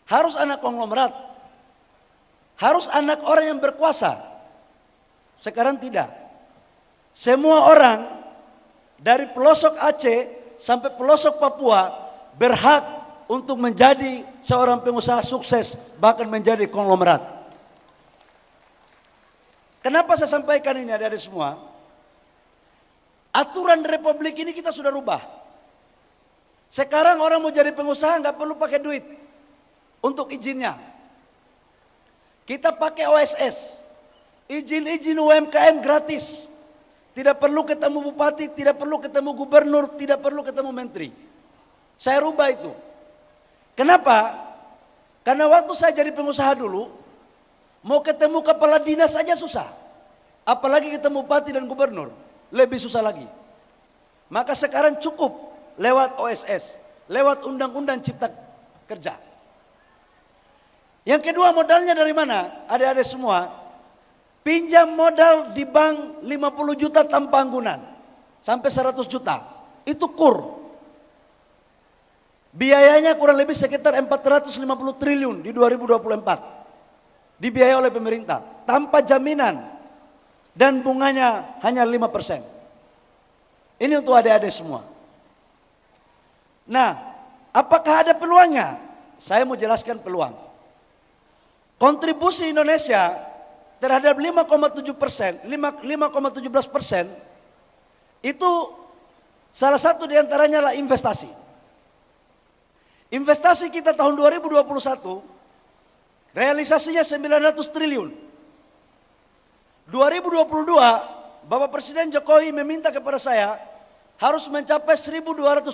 harus anak konglomerat, harus anak orang yang berkuasa. Sekarang tidak. Semua orang dari pelosok Aceh sampai pelosok Papua berhak untuk menjadi seorang pengusaha sukses, bahkan menjadi konglomerat. Kenapa saya sampaikan ini adik-adik semua? Aturan Republik ini kita sudah rubah. Sekarang orang mau jadi pengusaha nggak perlu pakai duit untuk izinnya. Kita pakai OSS, izin UMKM gratis. Tidak perlu ketemu bupati, tidak perlu ketemu gubernur, tidak perlu ketemu menteri. Saya rubah itu. Kenapa? Karena waktu saya jadi pengusaha dulu, mau ketemu kepala dinas saja susah. Apalagi ketemu bupati dan gubernur, lebih susah lagi. Maka sekarang cukup lewat OSS, lewat Undang-Undang Cipta Kerja. Yang kedua, modalnya dari mana? Adik-adik semua, pinjam modal di bank 50 juta tanpa anggunan sampai 100 juta. Itu KUR. Biayanya kurang lebih sekitar 450 triliun di 2024. Dibiayai oleh pemerintah tanpa jaminan dan bunganya hanya 5%. Ini untuk adik-adik semua. Nah, apakah ada peluangnya? Saya mau jelaskan peluang. Kontribusi Indonesia terhadap 5,17% itu salah satu diantaranya adalah investasi. Investasi kita tahun 2021 realisasinya 900 triliun. 2022 Bapak Presiden Jokowi meminta kepada saya harus mencapai 1.200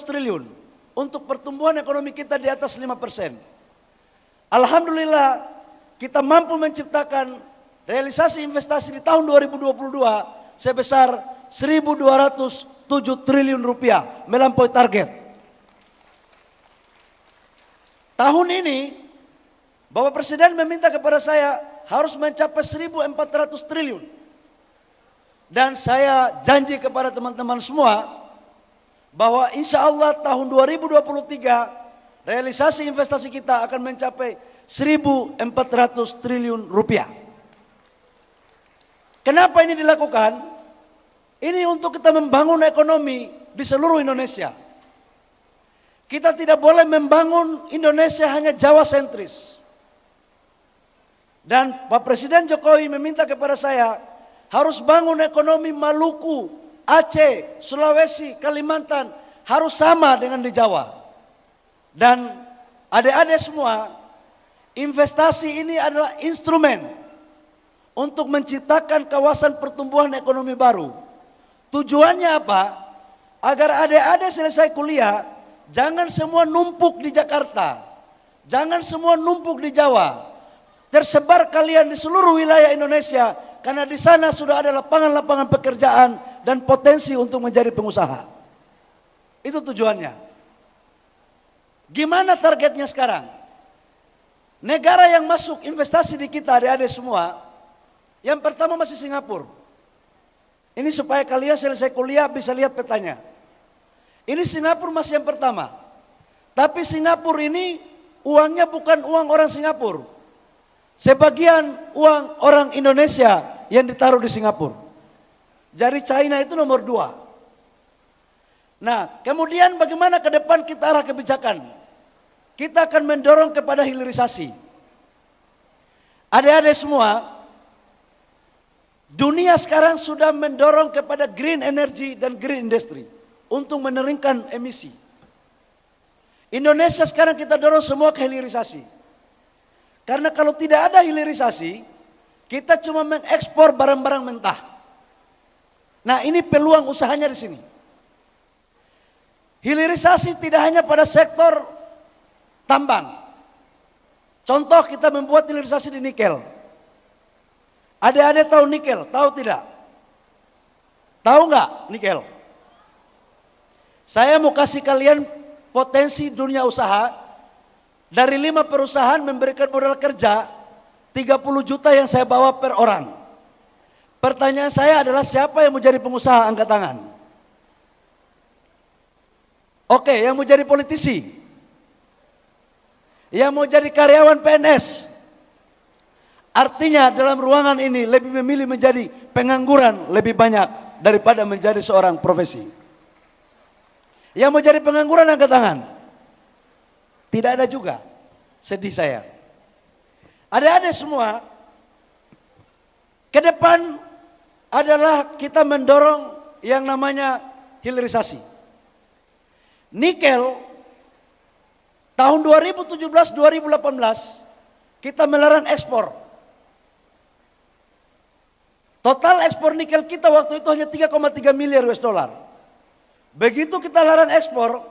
triliun untuk pertumbuhan ekonomi kita di atas 5%. Alhamdulillah kita mampu menciptakan realisasi investasi di tahun 2022 sebesar 1.207 triliun rupiah, melampaui target. Tahun ini Bapak Presiden meminta kepada saya harus mencapai 1.400 triliun. Dan saya janji kepada teman-teman semua bahwa insya Allah tahun 2023 realisasi investasi kita akan mencapai 1.400 triliun rupiah. Kenapa ini dilakukan? Ini untuk kita membangun ekonomi di seluruh Indonesia. Kita tidak boleh membangun Indonesia hanya Jawa sentris. Dan Pak Presiden Jokowi meminta kepada saya harus bangun ekonomi Maluku, Aceh, Sulawesi, Kalimantan harus sama dengan di Jawa. Dan adik-adik semua, investasi ini adalah instrumen untuk menciptakan kawasan pertumbuhan ekonomi baru. Tujuannya apa? Agar adik-adik selesai kuliah, jangan semua numpuk di Jakarta, jangan semua numpuk di Jawa. Tersebar kalian di seluruh wilayah Indonesia, karena di sana sudah ada lapangan-lapangan pekerjaan dan potensi untuk menjadi pengusaha. Itu tujuannya. Gimana targetnya sekarang? Negara yang masuk investasi di kita, adik-adik semua, yang pertama masih Singapura. Ini supaya kalian selesai kuliah bisa lihat petanya. Ini Singapura masih yang pertama. Tapi Singapura ini uangnya bukan uang orang Singapura. Sebagian uang orang Indonesia yang ditaruh di Singapura. Jadi China itu nomor 2. Nah, kemudian bagaimana ke depan kita arah kebijakan? Kita akan mendorong kepada hilirisasi. Adik-adik semua, dunia sekarang sudah mendorong kepada green energy dan green industry untuk menurunkan emisi. Indonesia sekarang kita dorong semua ke hilirisasi. Karena kalau tidak ada hilirisasi, kita cuma mengekspor barang-barang mentah. Nah, ini peluang usahanya di sini. Hilirisasi tidak hanya pada sektor tambang. Contoh kita membuat hilirisasi di nikel. Adik-adik tahu nikel? Tahu tidak? Tahu nggak nikel? Saya mau kasih kalian potensi dunia usaha. Dari 5 perusahaan memberikan modal kerja 30 juta yang saya bawa per orang. Pertanyaan saya adalah siapa yang mau jadi pengusaha, angkat tangan. Oke, yang mau jadi politisi, yang mau jadi karyawan PNS. Artinya dalam ruangan ini lebih memilih menjadi pengangguran lebih banyak daripada menjadi seorang profesi. Yang mau jadi pengangguran, angkat tangan. Tidak ada juga. Sedih saya. Adik-adik semua, ke depan adalah kita mendorong yang namanya hilirisasi. Nikel tahun 2017-2018 kita melarang ekspor. Total ekspor nikel kita waktu itu hanya 3,3 miliar US dollar. Begitu kita larang ekspor,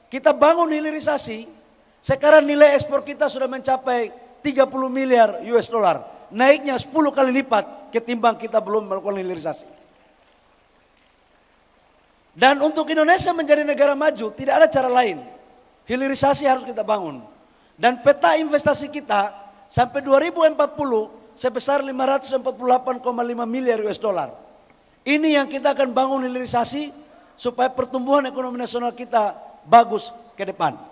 kita bangun hilirisasi. Sekarang nilai ekspor kita sudah mencapai 30 miliar US dollar. Naiknya 10 kali lipat ketimbang kita belum melakukan hilirisasi. Dan untuk Indonesia menjadi negara maju tidak ada cara lain. Hilirisasi harus kita bangun. Dan peta investasi kita sampai 2040 sebesar 548,5 miliar US dollar. Ini yang kita akan bangun hilirisasi supaya pertumbuhan ekonomi nasional kita bagus ke depan.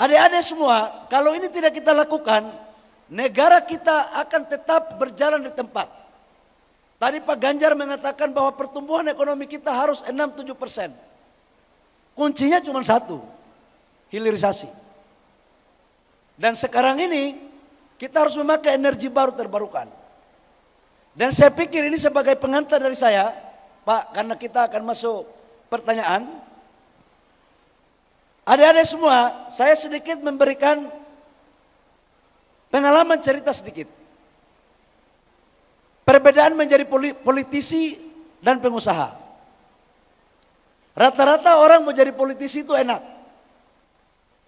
Adik-adik semua, kalau ini tidak kita lakukan, negara kita akan tetap berjalan di tempat. Tadi Pak Ganjar mengatakan bahwa pertumbuhan ekonomi kita harus 6-7%. Kuncinya cuma satu, hilirisasi. Dan sekarang ini kita harus memakai energi baru terbarukan. Dan saya pikir ini sebagai pengantar dari saya, Pak, karena kita akan masuk pertanyaan. Adik-adik semua, saya sedikit memberikan pengalaman cerita sedikit. Perbedaan menjadi politisi dan pengusaha. Rata-rata orang mau jadi politisi itu enak.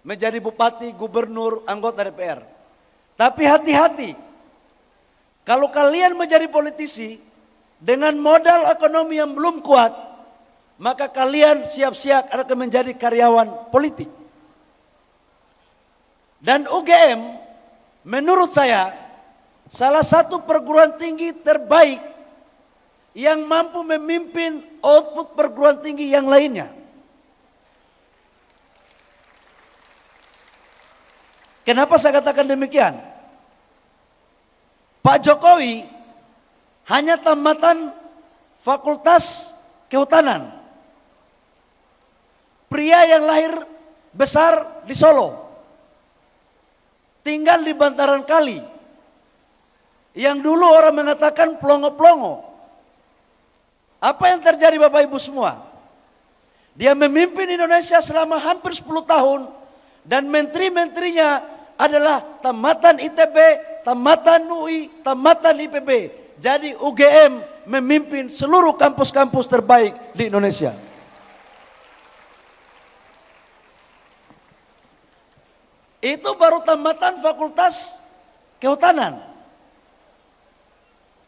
Menjadi bupati, gubernur, anggota DPR. Tapi hati-hati. Kalau kalian menjadi politisi dengan modal ekonomi yang belum kuat, maka kalian siap-siap akan menjadi karyawan politik. Dan UGM menurut saya salah satu perguruan tinggi terbaik yang mampu memimpin output perguruan tinggi yang lainnya. Kenapa saya katakan demikian? Pak Jokowi hanya tamatan Fakultas Kehutanan. Pria yang lahir besar di Solo. Tinggal di bantaran kali. Yang dulu orang mengatakan plongo-plongo. Apa yang terjadi Bapak Ibu semua? Dia memimpin Indonesia selama hampir 10 tahun. Dan menteri-menterinya adalah tamatan ITB, tamatan UI, tamatan IPB. Jadi UGM memimpin seluruh kampus-kampus terbaik di Indonesia. Itu baru tamatan Fakultas Kehutanan.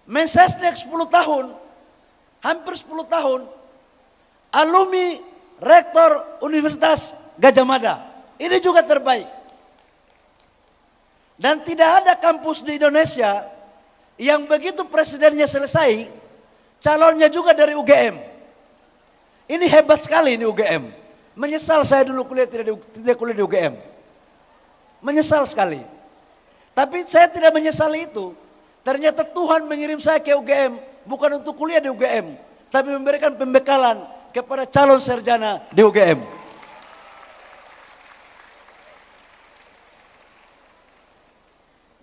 Mensesnek 10 tahun, hampir 10 tahun, alumni rektor Universitas Gadjah Mada. Ini juga terbaik. Dan tidak ada kampus di Indonesia yang begitu presidennya selesai, calonnya juga dari UGM. Ini hebat sekali ini UGM. Menyesal saya dulu kuliah tidak kuliah di UGM. Menyesal sekali. Tapi saya tidak menyesali itu. Ternyata Tuhan mengirim saya ke UGM bukan untuk kuliah di UGM, tapi memberikan pembekalan kepada calon sarjana di UGM.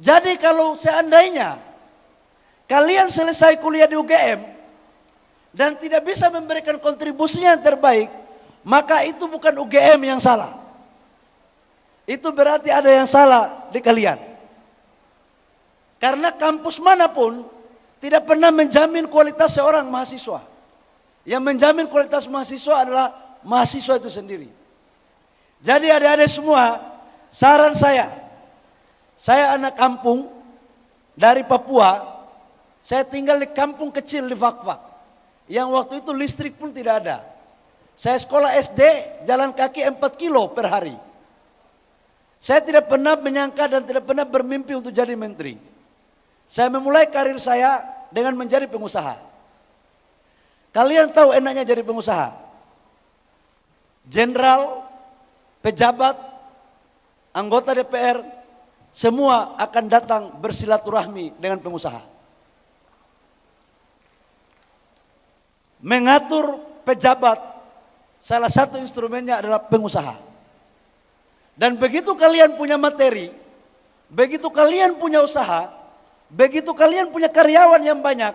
Jadi kalau seandainya kalian selesai kuliah di UGM dan tidak bisa memberikan kontribusi yang terbaik, maka itu bukan UGM yang salah. Itu berarti ada yang salah di kalian. Karena kampus manapun tidak pernah menjamin kualitas seorang mahasiswa. Yang menjamin kualitas mahasiswa adalah mahasiswa itu sendiri. Jadi adik-adik semua, saran saya anak kampung dari Papua, saya tinggal di kampung kecil di Fakfak. Yang waktu itu listrik pun tidak ada. Saya sekolah SD jalan kaki 4 kilo per hari. Saya tidak pernah menyangka dan tidak pernah bermimpi untuk jadi menteri. Saya memulai karir saya dengan menjadi pengusaha. Kalian tahu enaknya jadi pengusaha? Jenderal, pejabat, anggota DPR, semua akan datang bersilaturahmi dengan pengusaha. Mengatur pejabat, salah satu instrumennya adalah pengusaha. Dan begitu kalian punya materi, begitu kalian punya usaha, begitu kalian punya karyawan yang banyak,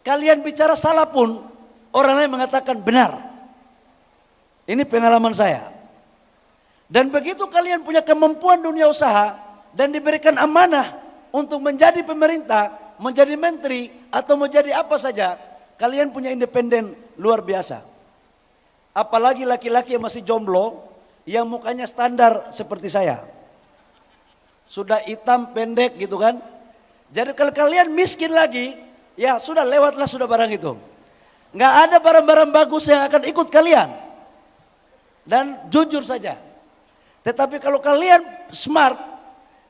kalian bicara salah pun, orang lain mengatakan benar. Ini pengalaman saya. Dan begitu kalian punya kemampuan dunia usaha, dan diberikan amanah untuk menjadi pemerintah, menjadi menteri, atau menjadi apa saja, kalian punya independen luar biasa. Apalagi laki-laki yang masih jomblo, yang mukanya standar seperti saya. Sudah hitam pendek gitu kan. Jadi kalau kalian miskin lagi, ya sudah lewatlah sudah barang itu. Nggak ada barang-barang bagus yang akan ikut kalian. Dan jujur saja. Tetapi kalau kalian smart,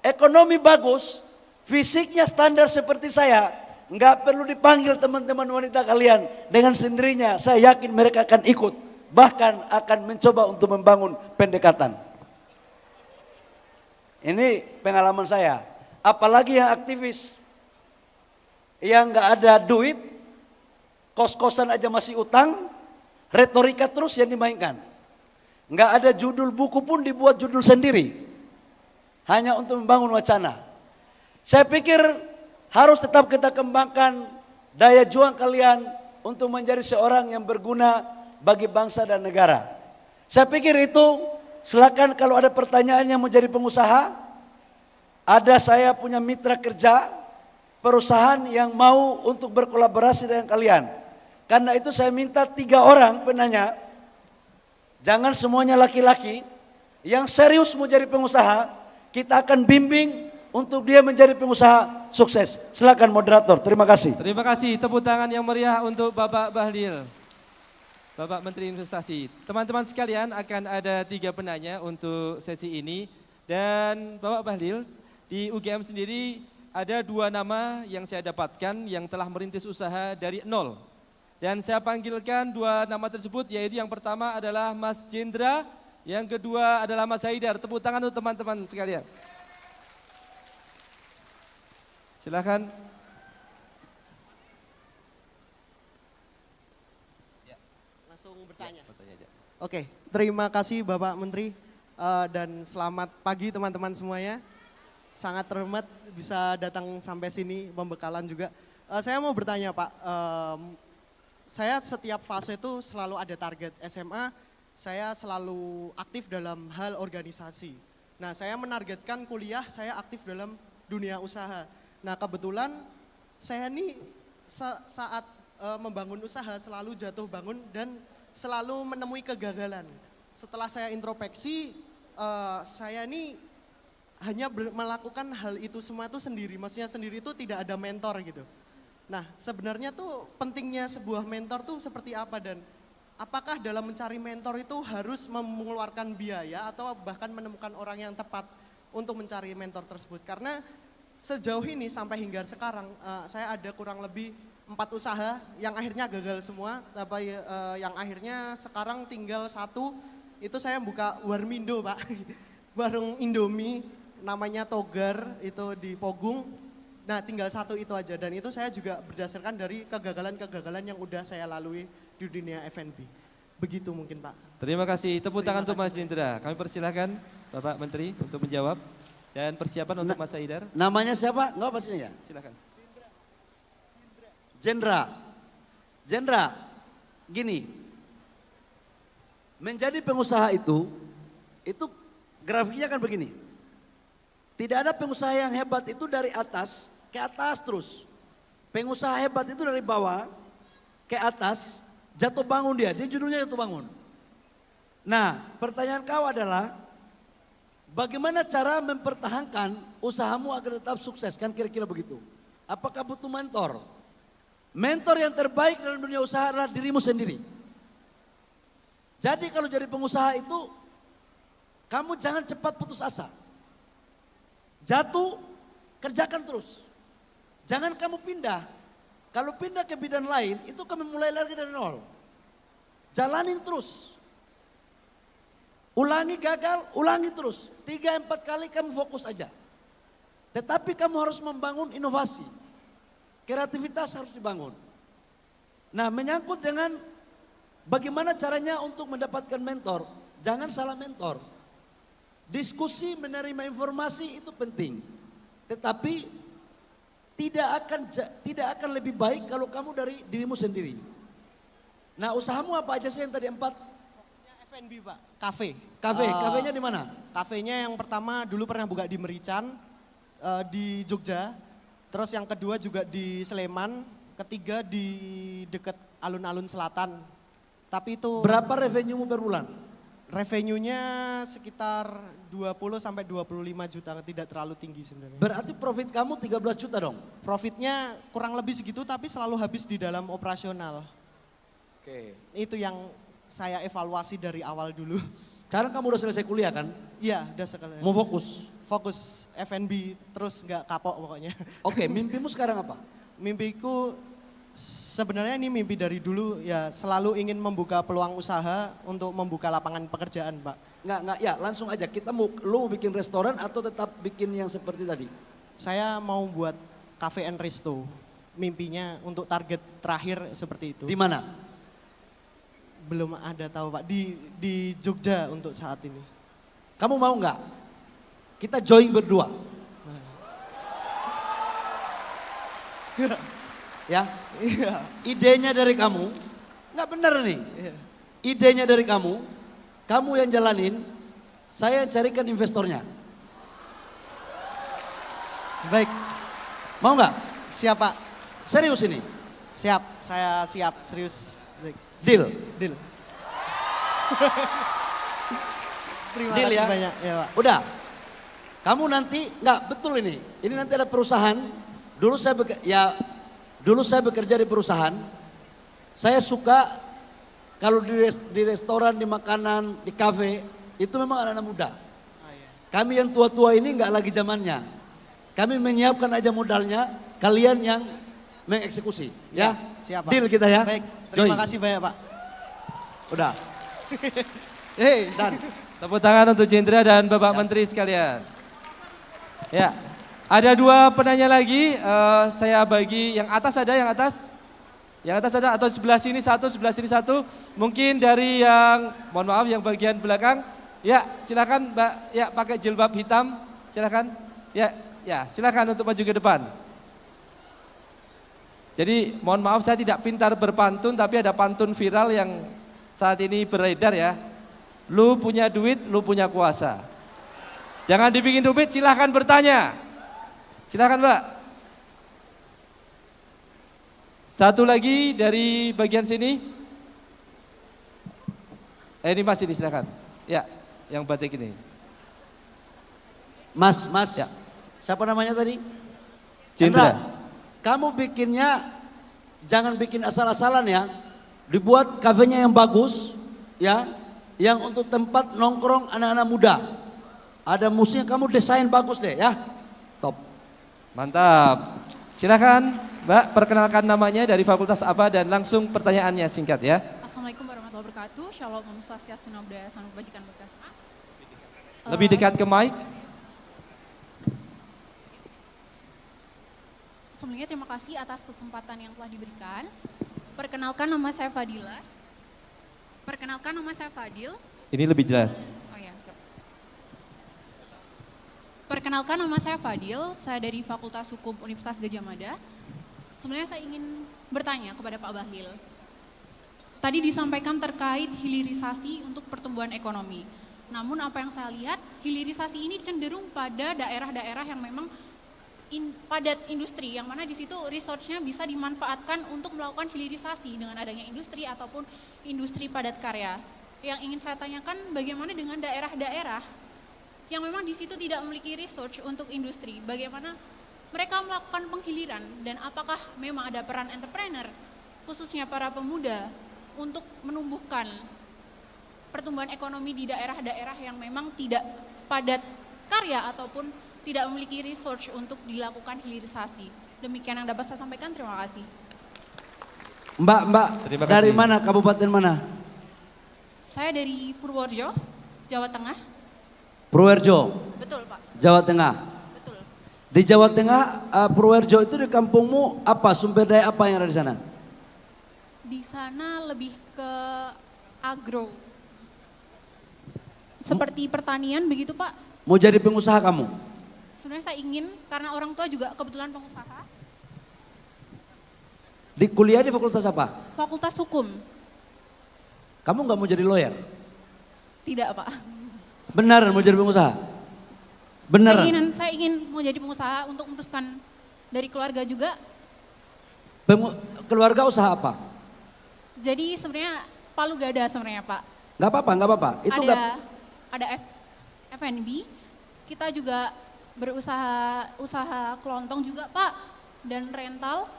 ekonomi bagus, fisiknya standar seperti saya, nggak perlu dipanggil teman-teman wanita kalian. Dengan sendirinya saya yakin mereka akan ikut. Bahkan akan mencoba untuk membangun pendekatan. Ini pengalaman saya. Apalagi yang aktivis, yang nggak ada duit, kos-kosan aja masih utang, retorika terus yang dimainkan. Nggak ada judul buku pun dibuat judul sendiri, hanya untuk membangun wacana. Saya pikir harus tetap kita kembangkan daya juang kalian untuk menjadi seorang yang berguna bagi bangsa dan negara. Saya pikir itu silakan kalau ada pertanyaan yang mau jadi pengusaha, ada saya punya mitra kerja, perusahaan yang mau untuk berkolaborasi dengan kalian. Karena itu saya minta 3 orang penanya, jangan semuanya laki-laki, yang serius mau jadi pengusaha, kita akan bimbing untuk dia menjadi pengusaha sukses. Silakan moderator, terima kasih. Terima kasih, tepuk tangan yang meriah untuk Bapak Bahlil, Bapak Menteri Investasi. Teman-teman sekalian, akan ada 3 penanya untuk sesi ini. Dan Bapak Bahlil, di UGM sendiri ada 2 nama yang saya dapatkan yang telah merintis usaha dari nol. Dan saya panggilkan 2 nama tersebut, yaitu yang pertama adalah Mas Jendra, yang kedua adalah Mas Haidar. Tepuk tangan untuk teman-teman sekalian. Silakan. Langsung bertanya. Oke, terima kasih Bapak Menteri dan selamat pagi teman-teman semuanya. Sangat terhormat bisa datang sampai sini, pembekalan juga. Saya mau bertanya Pak, saya setiap fase itu selalu ada target. SMA saya selalu aktif dalam hal organisasi. Nah, saya menargetkan kuliah, saya aktif dalam dunia usaha. Nah, kebetulan saya ini saat membangun usaha selalu jatuh bangun dan selalu menemui kegagalan. Setelah saya introspeksi, saya ini hanya melakukan hal itu semua itu sendiri. Maksudnya sendiri itu tidak ada mentor gitu. Nah, sebenarnya tuh pentingnya sebuah mentor tuh seperti apa dan apakah dalam mencari mentor itu harus mengeluarkan biaya atau bahkan menemukan orang yang tepat untuk mencari mentor tersebut? Karena sejauh ini sampai hingga sekarang saya ada kurang lebih 4 usaha yang akhirnya gagal semua, tapi yang akhirnya sekarang tinggal 1, itu saya buka Warmindo Pak, warung Indomie namanya Togar itu di Pogung. Nah, tinggal 1 itu aja dan itu saya juga berdasarkan dari kegagalan-kegagalan yang udah saya lalui di dunia F&B. Begitu mungkin Pak. Terima kasih, tepuk tangan untuk Mas Jendra. Kami persilahkan Bapak Menteri untuk menjawab dan persiapan untuk Mas Haidar. Namanya siapa? Enggak pastinya ya? Silakan. Jendra, gini, menjadi pengusaha itu grafiknya kan begini. Tidak ada pengusaha yang hebat itu dari atas ke atas terus. Pengusaha hebat itu dari bawah ke atas, jatuh bangun dia judulnya jatuh bangun. Nah, pertanyaan kau adalah bagaimana cara mempertahankan usahamu agar tetap sukses, kan kira-kira begitu. Apakah butuh mentor? Mentor yang terbaik dalam dunia usaha adalah dirimu sendiri. Jadi kalau jadi pengusaha itu, kamu jangan cepat putus asa. Jatuh, kerjakan terus. Jangan kamu pindah. Kalau pindah ke bidang lain, itu kamu mulai lagi dari nol. Jalanin terus. Ulangi gagal, ulangi terus. 3-4 kali kamu fokus aja. Tetapi kamu harus membangun inovasi. Kreativitas harus dibangun. Nah, menyangkut dengan bagaimana caranya untuk mendapatkan mentor. Jangan salah mentor. Diskusi, menerima informasi itu penting. Tetapi tidak akan lebih baik kalau kamu dari dirimu sendiri. Nah, usahamu apa aja sih yang tadi 4? Fokusnya F&B Pak, kafe. Kafenya di mana? Kafenya yang pertama dulu pernah buka di Merican, di Jogja. Terus yang kedua juga di Sleman, ketiga di dekat alun-alun selatan. Tapi itu Berapa revenue-mu per bulan? revenue-nya sekitar 20 sampai 25 juta, tidak terlalu tinggi sebenarnya. Berarti profit kamu 13 juta dong? Profitnya kurang lebih segitu tapi selalu habis di dalam operasional. Oke. Itu yang saya evaluasi dari awal dulu. Sekarang kamu udah selesai kuliah kan? Iya, udah sekali. Mau fokus? Fokus F&B terus nggak kapok pokoknya. Oke, mimpimu sekarang apa? Mimpiku sebenarnya ini mimpi dari dulu ya, selalu ingin membuka peluang usaha untuk membuka lapangan pekerjaan Pak. Nggak, ya langsung aja. Lu mau bikin restoran atau tetap bikin yang seperti tadi? Saya mau buat cafe and resto. Mimpinya untuk target terakhir seperti itu. Di mana? Belum ada tahu Pak, di Jogja untuk saat ini. Kamu mau nggak? Kita join berdua. Ya, Iya. idenya dari kamu, nggak benar nih. Iya. Idenya dari kamu yang jalanin, saya carikan investornya. Baik, Mau nggak? siap Pak. Serius ini? Siap, saya siap, serius. Baik. Deal? Deal. Terima Deal kasih ya? banyak ya Pak. Udah. Kamu nanti, nggak betul ini. Ini nanti ada perusahaan. Dulu saya bekerja di perusahaan. Saya suka kalau di restoran, di makanan, di kafe, itu memang anak-anak muda. Ah, iya. Kami yang tua-tua ini nggak lagi zamannya. Kami menyiapkan aja modalnya, kalian yang mengeksekusi. Ya, Siap Pak. Deal kita ya. Baik, terima Join. kasih banyak Pak. Udah. Hei, Dan Tepuk tangan untuk Jendra dan Bapak Menteri sekalian. Ya, ada 2 penanya lagi. Saya bagi yang atas ada, yang atas? Yang atas ada atau sebelah sini satu, sebelah sini satu. Mungkin dari yang, mohon maaf, yang bagian belakang. Ya, silakan Mbak. Ya, pakai jilbab hitam. Silakan. Ya, silakan untuk maju ke depan. Jadi mohon maaf saya tidak pintar berpantun, tapi ada pantun viral yang saat ini beredar ya. Lu punya duit, lu punya kuasa. Jangan dibikin rumit, silahkan bertanya. Silahkan Mbak. Satu lagi dari bagian sini. Ini Mas ini silahkan. Ya, yang batik ini. Mas, Ya. siapa namanya tadi? Jendra. Kamu bikinnya jangan bikin asal-asalan ya. Dibuat kafenya yang bagus ya, yang untuk tempat nongkrong anak-anak muda. Ada musiknya, kamu desain bagus deh ya. Top. Mantap. Silakan Mbak, perkenalkan namanya, dari fakultas apa, dan langsung pertanyaannya singkat ya. Assalamualaikum warahmatullahi wabarakatuh. Shalom, Om Swastiastu, Namo Buddhaya, Salam Kebajikan berkah. Lebih dekat ke mic. Sebelumnya terima kasih atas kesempatan yang telah diberikan. Perkenalkan nama saya Fadila. Perkenalkan nama saya Fadil. Ini lebih jelas. Oh ya, siap. Perkenalkan nama saya Fadil, saya dari Fakultas Hukum Universitas Gadjah Mada. Sebenarnya saya ingin bertanya kepada Pak Bahlil. Tadi disampaikan terkait hilirisasi untuk pertumbuhan ekonomi. Namun apa yang saya lihat, hilirisasi ini cenderung pada daerah-daerah yang memang padat industri, yang mana di situ resource-nya bisa dimanfaatkan untuk melakukan hilirisasi dengan adanya industri ataupun industri padat karya. Yang ingin saya tanyakan, bagaimana dengan daerah-daerah yang memang di situ tidak memiliki research untuk industri, bagaimana mereka melakukan penghiliran, dan apakah memang ada peran entrepreneur, khususnya para pemuda, untuk menumbuhkan pertumbuhan ekonomi di daerah-daerah yang memang tidak padat karya ataupun tidak memiliki research untuk dilakukan hilirisasi. Demikian yang dapat saya sampaikan, terima kasih. Mbak, Terima dari kasih. mana, kabupaten mana? Saya dari Purworejo, Jawa Tengah. Purworejo, Betul Pak, Jawa Tengah. betul. Di Jawa Tengah, Purworejo itu di kampungmu apa, sumber daya apa yang ada di sana? Di sana lebih ke agro. Seperti pertanian begitu Pak. Mau jadi pengusaha kamu? Sebenarnya saya ingin, karena orang tua juga kebetulan pengusaha, Di kuliah di fakultas apa? Fakultas Hukum. Kamu nggak mau jadi lawyer? Tidak Pak. Beneran mau jadi pengusaha? Beneran? Saya ingin mau jadi pengusaha untuk meneruskan dari keluarga juga. Keluarga usaha apa? Jadi sebenarnya palu gada sebenarnya Pak. Nggak apa-apa, nggak apa-apa. Itu nggak. Ada F&B, kita juga usaha kelontong juga Pak, dan rental.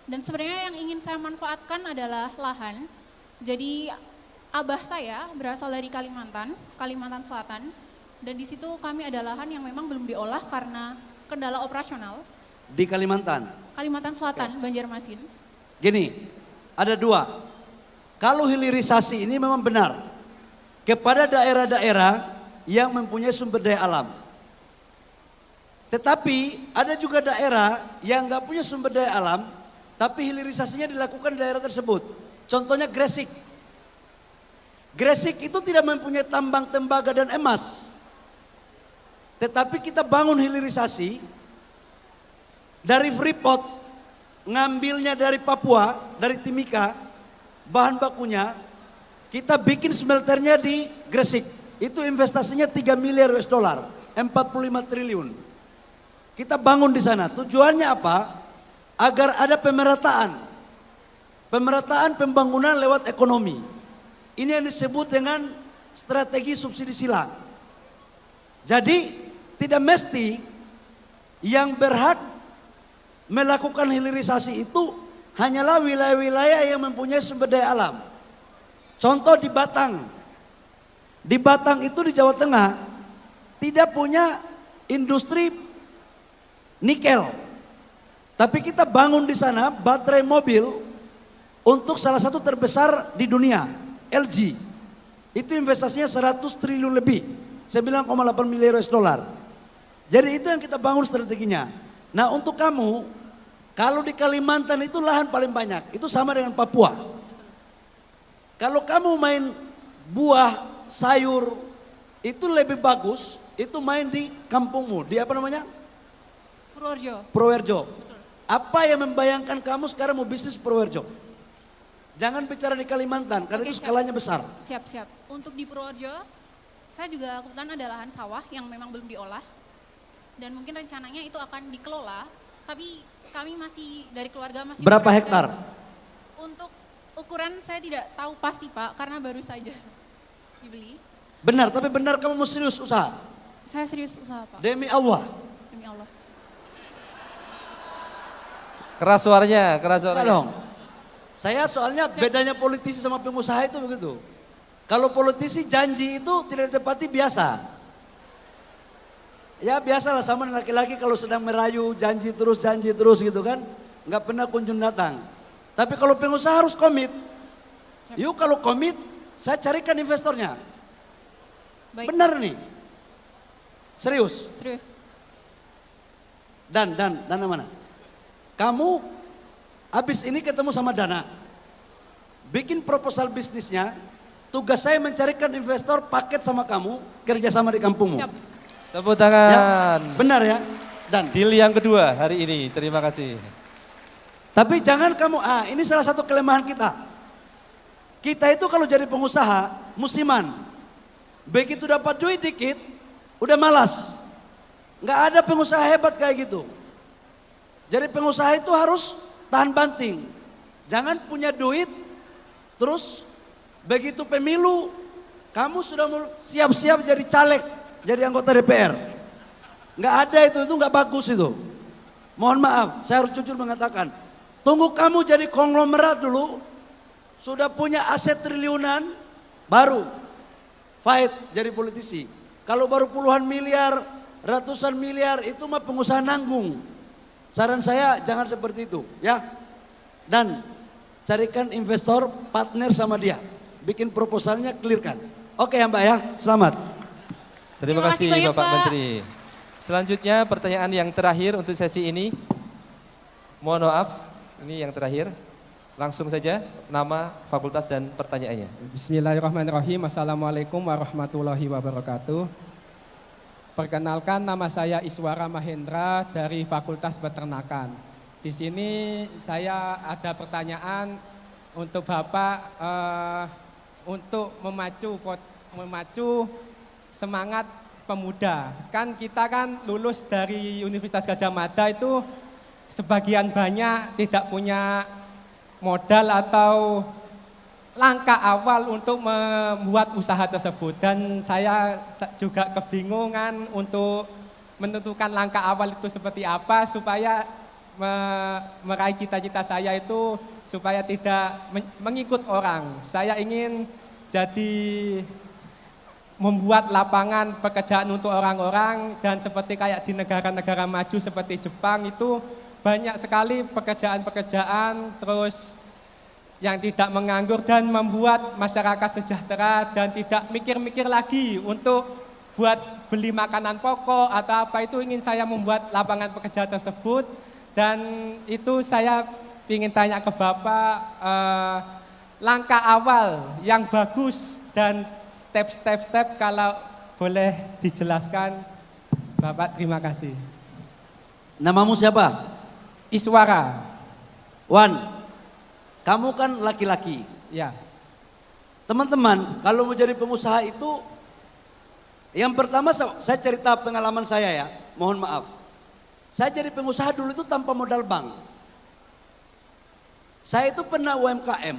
Dan sebenarnya yang ingin saya manfaatkan adalah lahan. Jadi abah saya berasal dari Kalimantan Selatan, dan di situ kami ada lahan yang memang belum diolah karena kendala operasional. Di Kalimantan? Kalimantan Selatan, Banjarmasin. Gini, ada dua. Kalau hilirisasi ini memang benar kepada daerah-daerah yang mempunyai sumber daya alam. Tetapi ada juga daerah yang nggak punya sumber daya alam, tapi hilirisasinya dilakukan di daerah tersebut. Contohnya Gresik. Gresik itu tidak mempunyai tambang tembaga dan emas. Tetapi kita bangun hilirisasi dari Freeport, ngambilnya dari Papua, dari Timika, bahan bakunya, kita bikin smelternya di Gresik. Itu investasinya 3 miliar US dollar, 45 triliun. Kita bangun di sana. Tujuannya apa? Agar ada pemerataan. Pemerataan pembangunan lewat ekonomi. Ini yang disebut dengan strategi subsidi silang. Jadi tidak mesti yang berhak melakukan hilirisasi itu hanyalah wilayah-wilayah yang mempunyai sumber daya alam. Contoh di Batang. Di Batang itu di Jawa Tengah tidak punya industri nikel. Tapi kita bangun di sana baterai mobil untuk salah satu terbesar di dunia, LG. Itu investasinya 100 triliun lebih, 9,8 miliar US dollar. Jadi itu yang kita bangun strateginya. Nah untuk kamu, kalau di Kalimantan itu lahan paling banyak, itu sama dengan Papua. Kalau kamu main buah, sayur, itu lebih bagus, itu main di kampungmu, di apa namanya? Purworejo. Purworejo. Apa yang membayangkan kamu sekarang mau bisnis Purworejo? Jangan bicara di Kalimantan, karena Oke, itu skalanya besar. Siap. Untuk di Purworejo, saya juga kebetulan ada lahan sawah yang memang belum diolah. Dan mungkin rencananya itu akan dikelola, tapi kami masih dari keluarga masih Berapa memperhatikan. hektar? Untuk ukuran saya tidak tahu pasti Pak, karena baru saja dibeli. Benar, tapi benar kamu mau serius usaha? Saya serius usaha Pak, Demi Allah. demi Allah. Keras suaranya, keras Enggak suaranya. dong. Saya soalnya bedanya politisi sama pengusaha itu begitu. Kalau politisi janji itu tidak ditepati biasa. Ya biasalah sama laki-laki kalau sedang merayu janji terus gitu kan. Nggak pernah kunjung datang. Tapi kalau pengusaha harus komit. Yuk kalau komit saya carikan investornya. Baik, Benar nih. Serius. Serius. Dan mana? Kamu habis ini ketemu sama Dana. Bikin proposal bisnisnya. Tugas saya mencarikan investor paket sama kamu, kerjasama di kampungmu. Siap. Tepuk Ya, tangan. benar ya? Dan Deal yang kedua hari ini, terima kasih. tapi jangan kamu, ini salah satu kelemahan kita. Kita itu kalau jadi pengusaha, musiman. Begitu dapat duit dikit, udah malas. Nggak ada pengusaha hebat kayak gitu. Jadi pengusaha itu harus tahan banting. Jangan punya duit, terus begitu pemilu, kamu sudah siap-siap jadi caleg, jadi anggota DPR. Nggak ada itu nggak bagus itu. Mohon maaf, saya harus jujur mengatakan. Tunggu kamu jadi konglomerat dulu, sudah punya aset triliunan, baru fight jadi politisi. Kalau baru puluhan miliar, ratusan miliar, itu mah pengusaha nanggung. Saran saya jangan seperti itu, ya. Dan carikan investor, partner sama dia. Bikin proposalnya, clearkan. Oke ya Mbak ya, selamat. Terima kasih banyak, Bapak Pak. Menteri. Selanjutnya pertanyaan yang terakhir untuk sesi ini. Mohon maaf, ini yang terakhir. Langsung saja nama, fakultas dan pertanyaannya. Bismillahirrahmanirrahim. Assalamualaikum warahmatullahi wabarakatuh. Perkenalkan, nama saya Iswara Mahendra dari Fakultas Peternakan. Di sini saya ada pertanyaan untuk Bapak untuk memacu semangat pemuda. Kan kita kan lulus dari Universitas Gadjah Mada itu sebagian banyak tidak punya modal atau langkah awal untuk membuat usaha tersebut, dan saya juga kebingungan untuk menentukan langkah awal itu seperti apa supaya meraih cita-cita saya itu supaya tidak mengikut orang. Saya ingin jadi membuat lapangan pekerjaan untuk orang-orang, dan seperti kayak di negara-negara maju seperti Jepang itu banyak sekali pekerjaan-pekerjaan terus yang tidak menganggur dan membuat masyarakat sejahtera dan tidak mikir-mikir lagi untuk buat beli makanan pokok atau apa. Itu ingin saya membuat lapangan pekerjaan tersebut, dan itu saya ingin tanya ke Bapak langkah awal yang bagus dan step kalau boleh dijelaskan Bapak. Terima kasih. Namamu siapa? Iswara. Wan. Kamu kan laki-laki. Ya. Teman-teman, kalau mau jadi pengusaha itu Yang pertama saya cerita pengalaman saya ya, mohon maaf. Saya jadi pengusaha dulu itu tanpa modal bank. Saya itu pernah UMKM.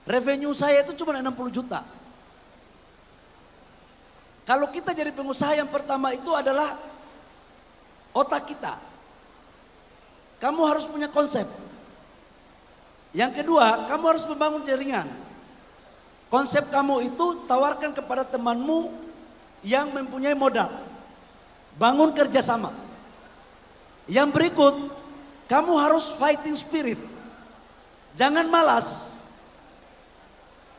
Revenue saya itu cuma 60 juta. Kalau kita jadi pengusaha yang pertama itu adalah otak kita. Kamu harus punya konsep. Yang kedua, kamu harus membangun jaringan. Konsep kamu itu tawarkan kepada temanmu yang mempunyai modal. Bangun kerjasama. Yang berikut, kamu harus fighting spirit. Jangan malas.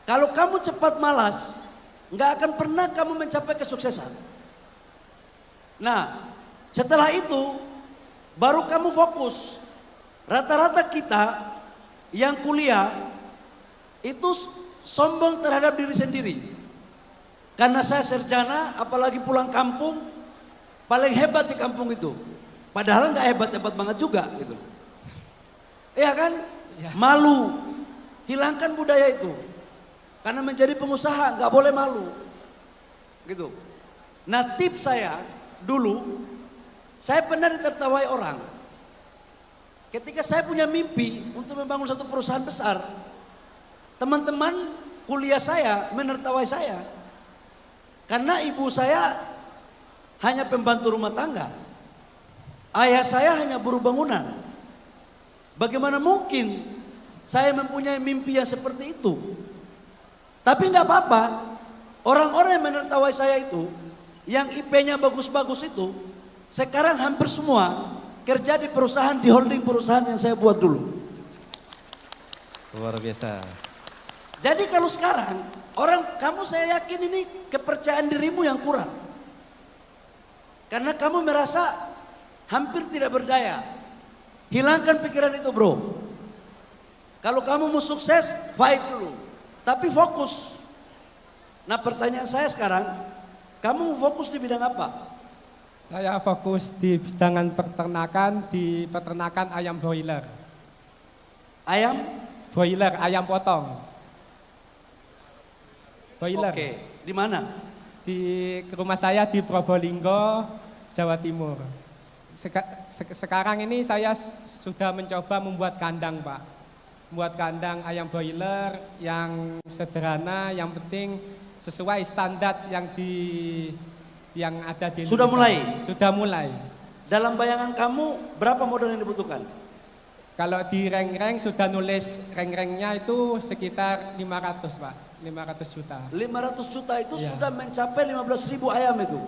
Kalau kamu cepat malas, nggak akan pernah kamu mencapai kesuksesan. Nah, setelah itu, baru kamu fokus. Rata-rata kita yang kuliah, itu sombong terhadap diri sendiri. Karena saya sarjana, apalagi pulang kampung, paling hebat di kampung itu. Padahal nggak hebat-hebat banget juga gitu. Iya kan? Malu. Hilangkan budaya itu. Karena menjadi pengusaha nggak boleh malu. Gitu. Nah, tips saya dulu, saya pernah ditertawai orang. Ketika saya punya mimpi untuk membangun satu perusahaan besar, teman-teman kuliah saya menertawai saya. Karena ibu saya hanya pembantu rumah tangga. Ayah saya hanya buruh bangunan. Bagaimana mungkin saya mempunyai mimpi yang seperti itu? Tapi nggak apa-apa. Orang-orang yang menertawai saya itu, yang IP-nya bagus-bagus itu, sekarang hampir semua kerja di perusahaan, di holding perusahaan yang saya buat dulu. Luar biasa. Jadi kalau sekarang kamu saya yakin ini kepercayaan dirimu yang kurang. Karena kamu merasa hampir tidak berdaya. Hilangkan pikiran itu, bro. Kalau kamu mau sukses, fight dulu. Tapi fokus. Nah, pertanyaan saya sekarang, kamu mau fokus di bidang apa? Saya fokus di bidang peternakan, di peternakan ayam broiler. Ayam? Broiler, ayam potong. Broiler. Oke, di mana? Di rumah saya di Probolinggo, Jawa Timur. Sekarang ini saya sudah mencoba membuat kandang, Pak. Membuat kandang ayam broiler yang sederhana, yang penting sesuai standar yang ada di Indonesia. Sudah mulai? Sudah mulai. Dalam bayangan kamu berapa modal yang dibutuhkan? Kalau di rank-rank sudah nulis rank-ranknya itu sekitar 500, Pak. 500 juta. 500 juta itu Ya. sudah mencapai 15.000 ayam itu?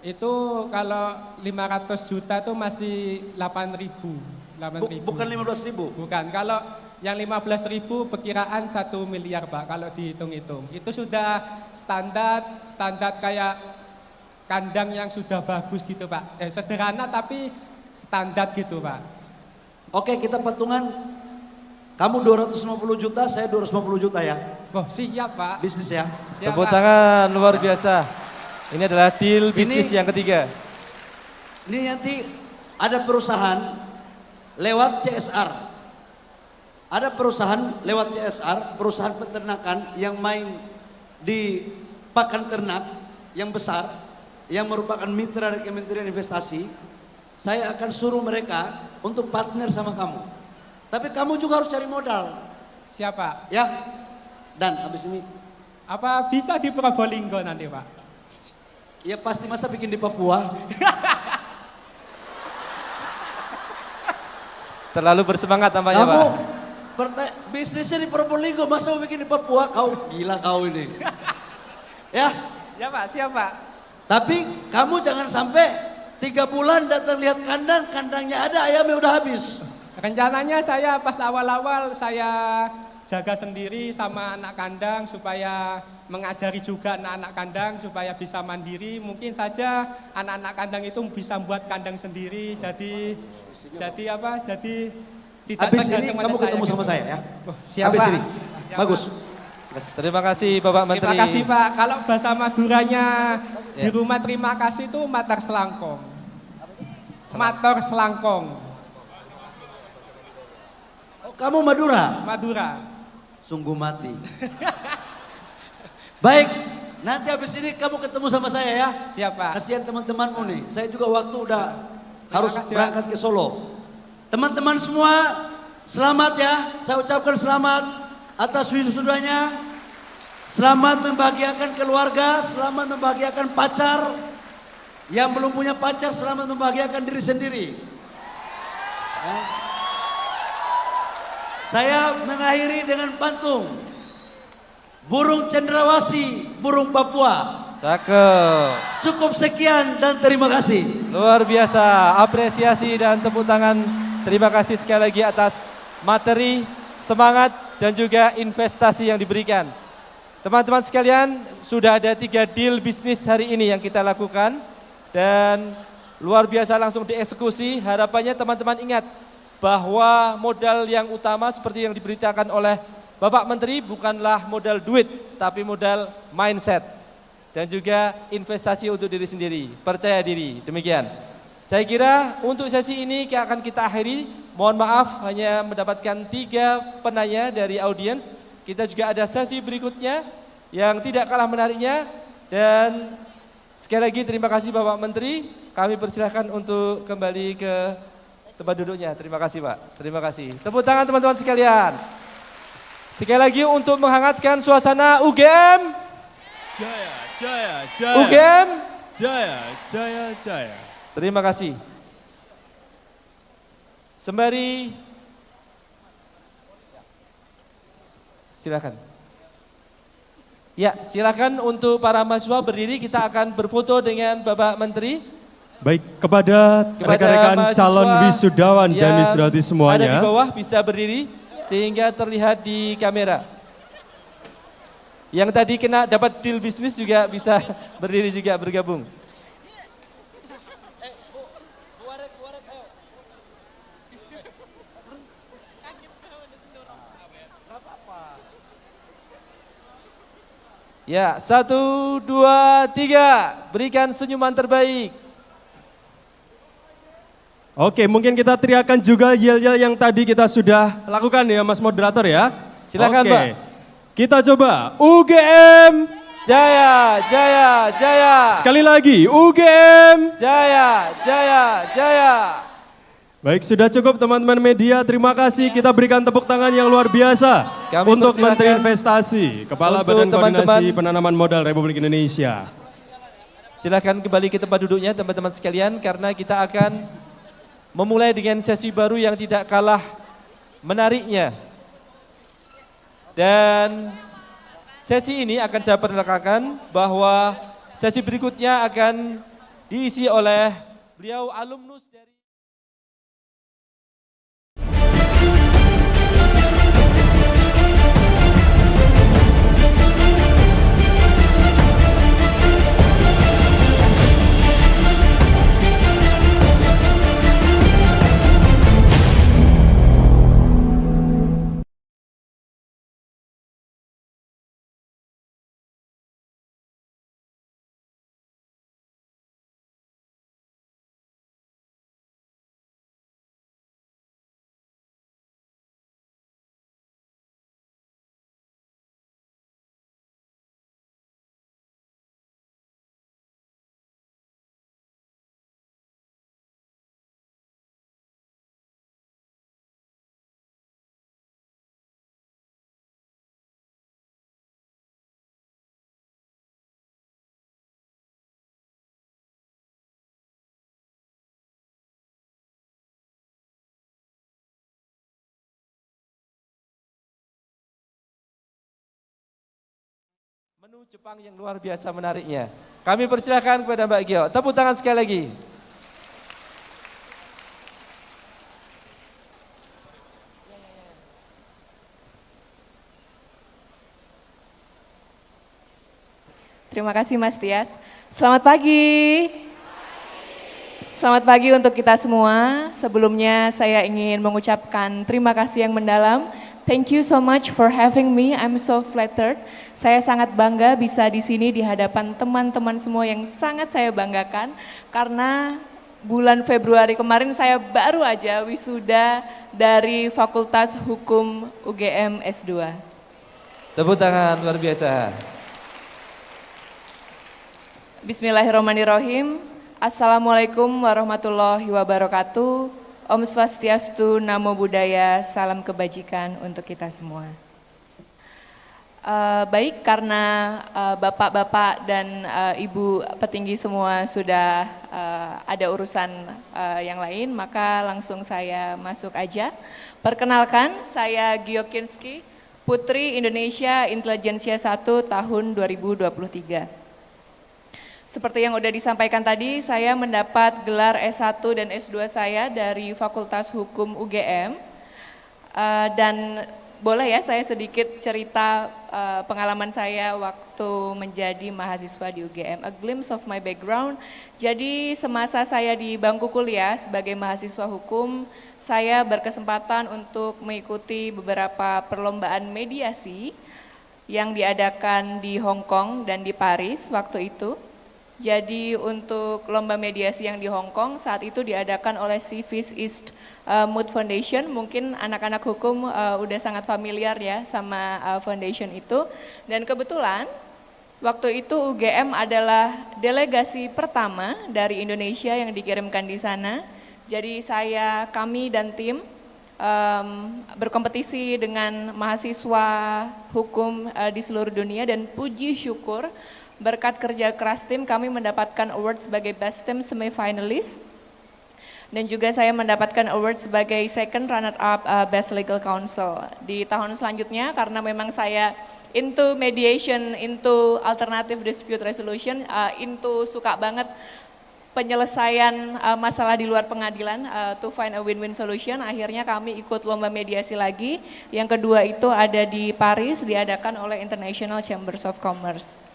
Itu kalau 500 juta itu masih 8.000. Bukan 15.000? Bukan. Kalau yang 15.000 perkiraan 1 miliar, Pak, kalau dihitung-hitung. Itu sudah standar kayak kandang yang sudah bagus gitu, Pak. Sederhana tapi standar gitu, Pak. Oke, kita patungan. Kamu 250 juta, saya 250 juta ya. Oh, siap, Pak. Bisnis ya. Tepuk tangan luar biasa. Ini adalah deal bisnis yang ketiga. Ini nanti ada perusahaan lewat CSR. Ada perusahaan lewat CSR, perusahaan peternakan yang main di pakan ternak yang besar, yang merupakan mitra dari Kementerian Investasi. Saya akan suruh mereka untuk partner sama kamu. Tapi kamu juga harus cari modal. Siapa? Ya. Dan habis ini. Apa bisa di Probolinggo nanti, Pak? Ya pasti, masa bikin di Papua. Terlalu bersemangat tampaknya, Pak. Bisnisnya di Probolinggo, masa mau bikin di Papua? Kau gila kau ini. Ya. Ya, Pak, siap, Pak. Tapi kamu jangan sampai 3 bulan datang lihat kandang, kandangnya ada, ayamnya udah habis. Rencananya saya pas awal-awal saya jaga sendiri sama anak kandang supaya mengajari juga anak-anak kandang supaya bisa mandiri. Mungkin saja anak-anak kandang itu bisa buat kandang sendiri. Jadi tidak habis ini tergantung pada kamu ketemu saya sama gitu. saya ya. Oh, siap, habis Pak. ini. Siap, Bagus. Pak. Terima kasih Bapak Menteri. Terima kasih, Pak. Kalau bahasa Maduranya di Ya. rumah terima kasih itu matar selangkong. Mator selangkong. Oh, kamu Madura? Madura. Sungguh mati. Baik, Nanti habis ini kamu ketemu sama saya ya. Siap Pak. Kasihan teman-temanmu nih. Saya juga waktu udah harus kasih, Pak. berangkat ke Solo. Teman-teman semua, selamat ya. Saya ucapkan selamat atas wisudanya. Selamat membahagiakan keluarga, selamat membahagiakan pacar. Yang belum punya pacar, selamat membahagiakan diri sendiri. Ya. Saya mengakhiri dengan pantun. Burung cendrawasih, burung Papua. Cakep. Cukup sekian dan terima kasih. Luar biasa, apresiasi dan tepuk tangan. Terima kasih sekali lagi atas materi, semangat, dan juga investasi yang diberikan. Teman-teman sekalian, sudah ada 3 deal bisnis hari ini yang kita lakukan. Dan luar biasa langsung dieksekusi. Harapannya teman-teman ingat bahwa modal yang utama seperti yang diberitakan oleh Bapak Menteri bukanlah modal duit, tapi modal mindset. Dan juga investasi untuk diri sendiri, percaya diri, demikian. Saya kira untuk sesi ini akan kita akhiri. Mohon maaf hanya mendapatkan 3 penanya dari audiens. Kita juga ada sesi berikutnya yang tidak kalah menariknya. Dan sekali lagi terima kasih Bapak Menteri. Kami persilahkan untuk kembali ke tempat duduknya. Terima kasih Pak, terima kasih. Tepuk tangan teman-teman sekalian. Sekali lagi untuk menghangatkan suasana UGM. Jaya, jaya, jaya. UGM. Jaya, jaya, jaya. Terima kasih. Sembari silakan. Ya, silakan untuk para mahasiswa berdiri, kita akan berfoto dengan Bapak Menteri. Baik, kepada rekan-rekan mahasiswa calon wisudawan dan yang wisudawati ada di semuanya. bawah bisa berdiri sehingga terlihat di kamera. Yang tadi kena dapat deal bisnis juga bisa berdiri juga bergabung. Ya, 1, 2, 3, berikan senyuman terbaik. Oke, mungkin kita teriakan juga yel-yel yang tadi kita sudah lakukan ya Mas Moderator ya. Silakan Oke. Pak. Kita coba UGM. Jaya, jaya, jaya. Sekali lagi UGM. Jaya, jaya, jaya. Baik, sudah cukup teman-teman media. Terima kasih. Kita berikan tepuk tangan yang luar biasa Kami untuk persilakan Menteri Investasi, Kepala untuk Badan teman-teman. Koordinasi Penanaman Modal Republik Indonesia. Silakan kembali ke tempat duduknya teman-teman sekalian karena kita akan memulai dengan sesi baru yang tidak kalah menariknya. Dan sesi ini akan saya perkenalkan bahwa sesi berikutnya akan diisi oleh beliau alumnus dari menu Jepang yang luar biasa menariknya. Kami persilahkan kepada Mbak Gio. Tepuk tangan sekali lagi. Terima kasih Mas Tias. Selamat pagi. Selamat pagi untuk kita semua. Sebelumnya saya ingin mengucapkan terima kasih yang mendalam. Thank you so much for having me. I'm so flattered. Saya sangat bangga bisa di sini di hadapan teman-teman semua yang sangat saya banggakan karena bulan Februari kemarin saya baru aja wisuda dari Fakultas Hukum UGM S2. Tepuk tangan luar biasa. Bismillahirrahmanirrahim. Assalamualaikum warahmatullahi wabarakatuh. Om Swastiastu, Namo Buddhaya, salam kebajikan untuk kita semua. Baik, karena bapak-bapak dan ibu petinggi semua sudah ada urusan yang lain, maka langsung saya masuk aja. Perkenalkan, saya Gio Kinski, Putri Indonesia Intelijensia 1 tahun 2023. Seperti yang sudah disampaikan tadi, saya mendapat gelar S1 dan S2 saya dari Fakultas Hukum UGM, dan boleh ya saya sedikit cerita pengalaman saya waktu menjadi mahasiswa di UGM, a glimpse of my background. Jadi semasa saya di bangku kuliah sebagai mahasiswa hukum, saya berkesempatan untuk mengikuti beberapa perlombaan mediasi yang diadakan di Hong Kong dan di Paris waktu itu. Jadi untuk lomba mediasi yang di Hong Kong saat itu diadakan oleh Civis East Mood Foundation. Mungkin anak-anak hukum udah sangat familiar ya sama foundation itu. Dan kebetulan waktu itu UGM adalah delegasi pertama dari Indonesia yang dikirimkan di sana. Jadi kami dan tim berkompetisi dengan mahasiswa hukum di seluruh dunia, dan puji syukur berkat kerja keras tim kami mendapatkan award sebagai best team semifinalist, dan juga saya mendapatkan award sebagai second runner up best legal counsel. Di tahun selanjutnya karena memang saya into mediation, into alternative dispute resolution, suka banget penyelesaian masalah di luar pengadilan, to find a win-win solution. Akhirnya kami ikut lomba mediasi lagi. Yang kedua itu ada di Paris, diadakan oleh International Chambers of Commerce.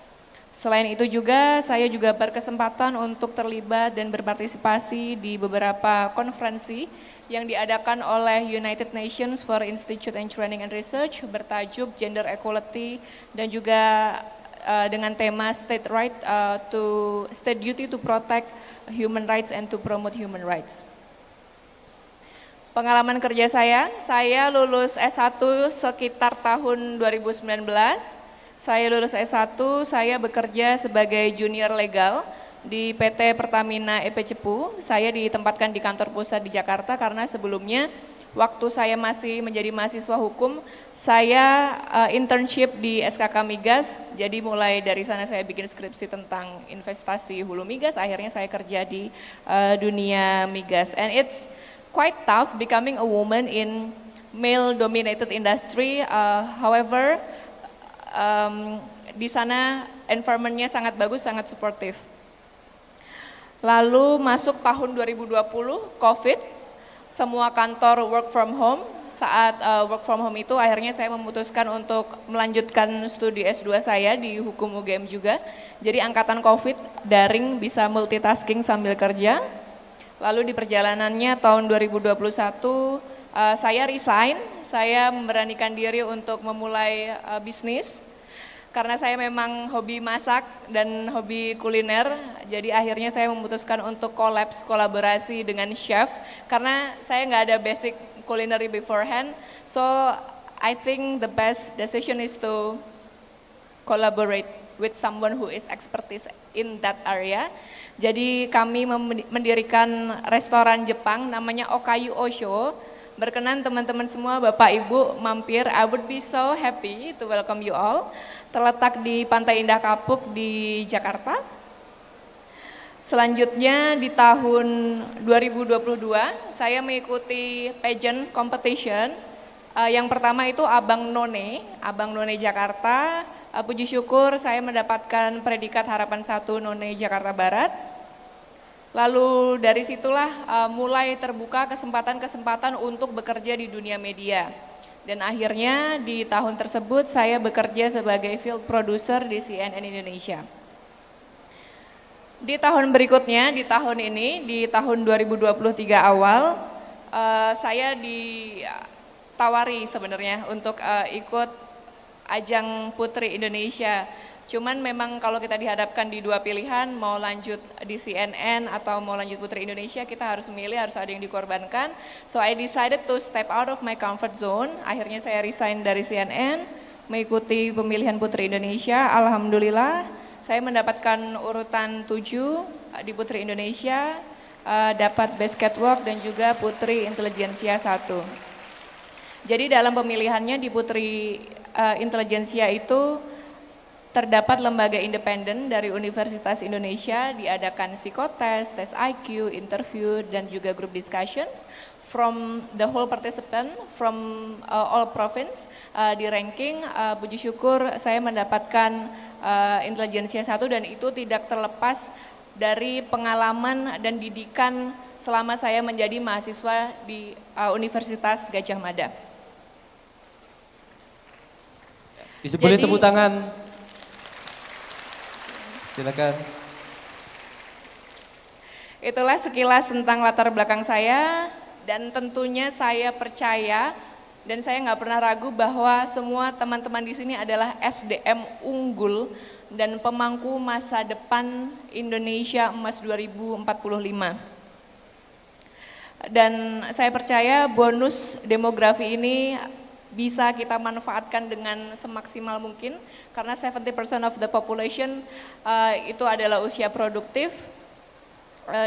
Selain itu juga saya juga berkesempatan untuk terlibat dan berpartisipasi di beberapa konferensi yang diadakan oleh United Nations for Institute and Training and Research bertajuk Gender Equality, dan juga dengan tema State Duty to Protect Human Rights and to Promote Human Rights. Pengalaman kerja saya lulus S1 sekitar tahun 2019. Saya lulus S1, saya bekerja sebagai junior legal di PT Pertamina EP Cepu. Saya ditempatkan di kantor pusat di Jakarta karena sebelumnya waktu saya masih menjadi mahasiswa hukum, saya internship di SKK Migas. Jadi mulai dari sana saya bikin skripsi tentang investasi hulu migas, akhirnya saya kerja di dunia migas. And it's quite tough becoming a woman in male dominated industry, however, di sana environment-nya sangat bagus, sangat suportif. Lalu masuk tahun 2020, COVID, semua kantor work from home. Saat work from home itu akhirnya saya memutuskan untuk melanjutkan studi S2 saya di Hukum UGM juga. Jadi angkatan COVID, daring, bisa multitasking sambil kerja. Lalu di perjalanannya tahun 2021, saya resign, saya memberanikan diri untuk memulai bisnis. Karena saya memang hobi masak dan hobi kuliner, jadi akhirnya saya memutuskan untuk kolaborasi dengan chef, karena saya nggak ada basic culinary beforehand, so I think the best decision is to collaborate with someone who is expertise in that area. Jadi kami mendirikan restoran Jepang namanya Okayu Osho. Berkenan teman-teman semua, Bapak Ibu mampir, I would be so happy to welcome you all. Terletak di Pantai Indah Kapuk di Jakarta. Selanjutnya di tahun 2022 saya mengikuti pageant competition. Yang pertama itu Abang None Jakarta. Puji syukur saya mendapatkan predikat Harapan 1 None Jakarta Barat. Lalu dari situlah mulai terbuka kesempatan-kesempatan untuk bekerja di dunia media. Dan akhirnya di tahun tersebut saya bekerja sebagai field producer di CNN Indonesia. Di tahun berikutnya, di tahun ini, di tahun 2023 awal, saya ditawari sebenarnya untuk ikut ajang Putri Indonesia. Cuman memang kalau kita dihadapkan di dua pilihan, mau lanjut di CNN atau mau lanjut Putri Indonesia, kita harus memilih, harus ada yang dikorbankan. So I decided to step out of my comfort zone. Akhirnya saya resign dari CNN, mengikuti pemilihan Putri Indonesia. Alhamdulillah, Saya mendapatkan urutan 7 di Putri Indonesia, dapat Best Catwalk dan juga Putri Intelijensia 1. Jadi dalam pemilihannya di Putri Intelijensia itu terdapat lembaga independen dari Universitas Indonesia, diadakan psikotes, tes IQ, interview, dan juga group discussions from the whole participant, from all province, di ranking. Puji syukur saya mendapatkan Intelijensia 1 dan itu tidak terlepas dari pengalaman dan didikan selama saya menjadi mahasiswa di Universitas Gadjah Mada. Boleh tepuk tangan. Silakan. Itulah sekilas tentang latar belakang saya dan tentunya saya percaya dan saya nggak pernah ragu bahwa semua teman-teman di sini adalah SDM unggul dan pemangku masa depan Indonesia Emas 2045. Dan saya percaya bonus demografi ini bisa kita manfaatkan dengan semaksimal mungkin karena 70% of the population itu adalah usia produktif.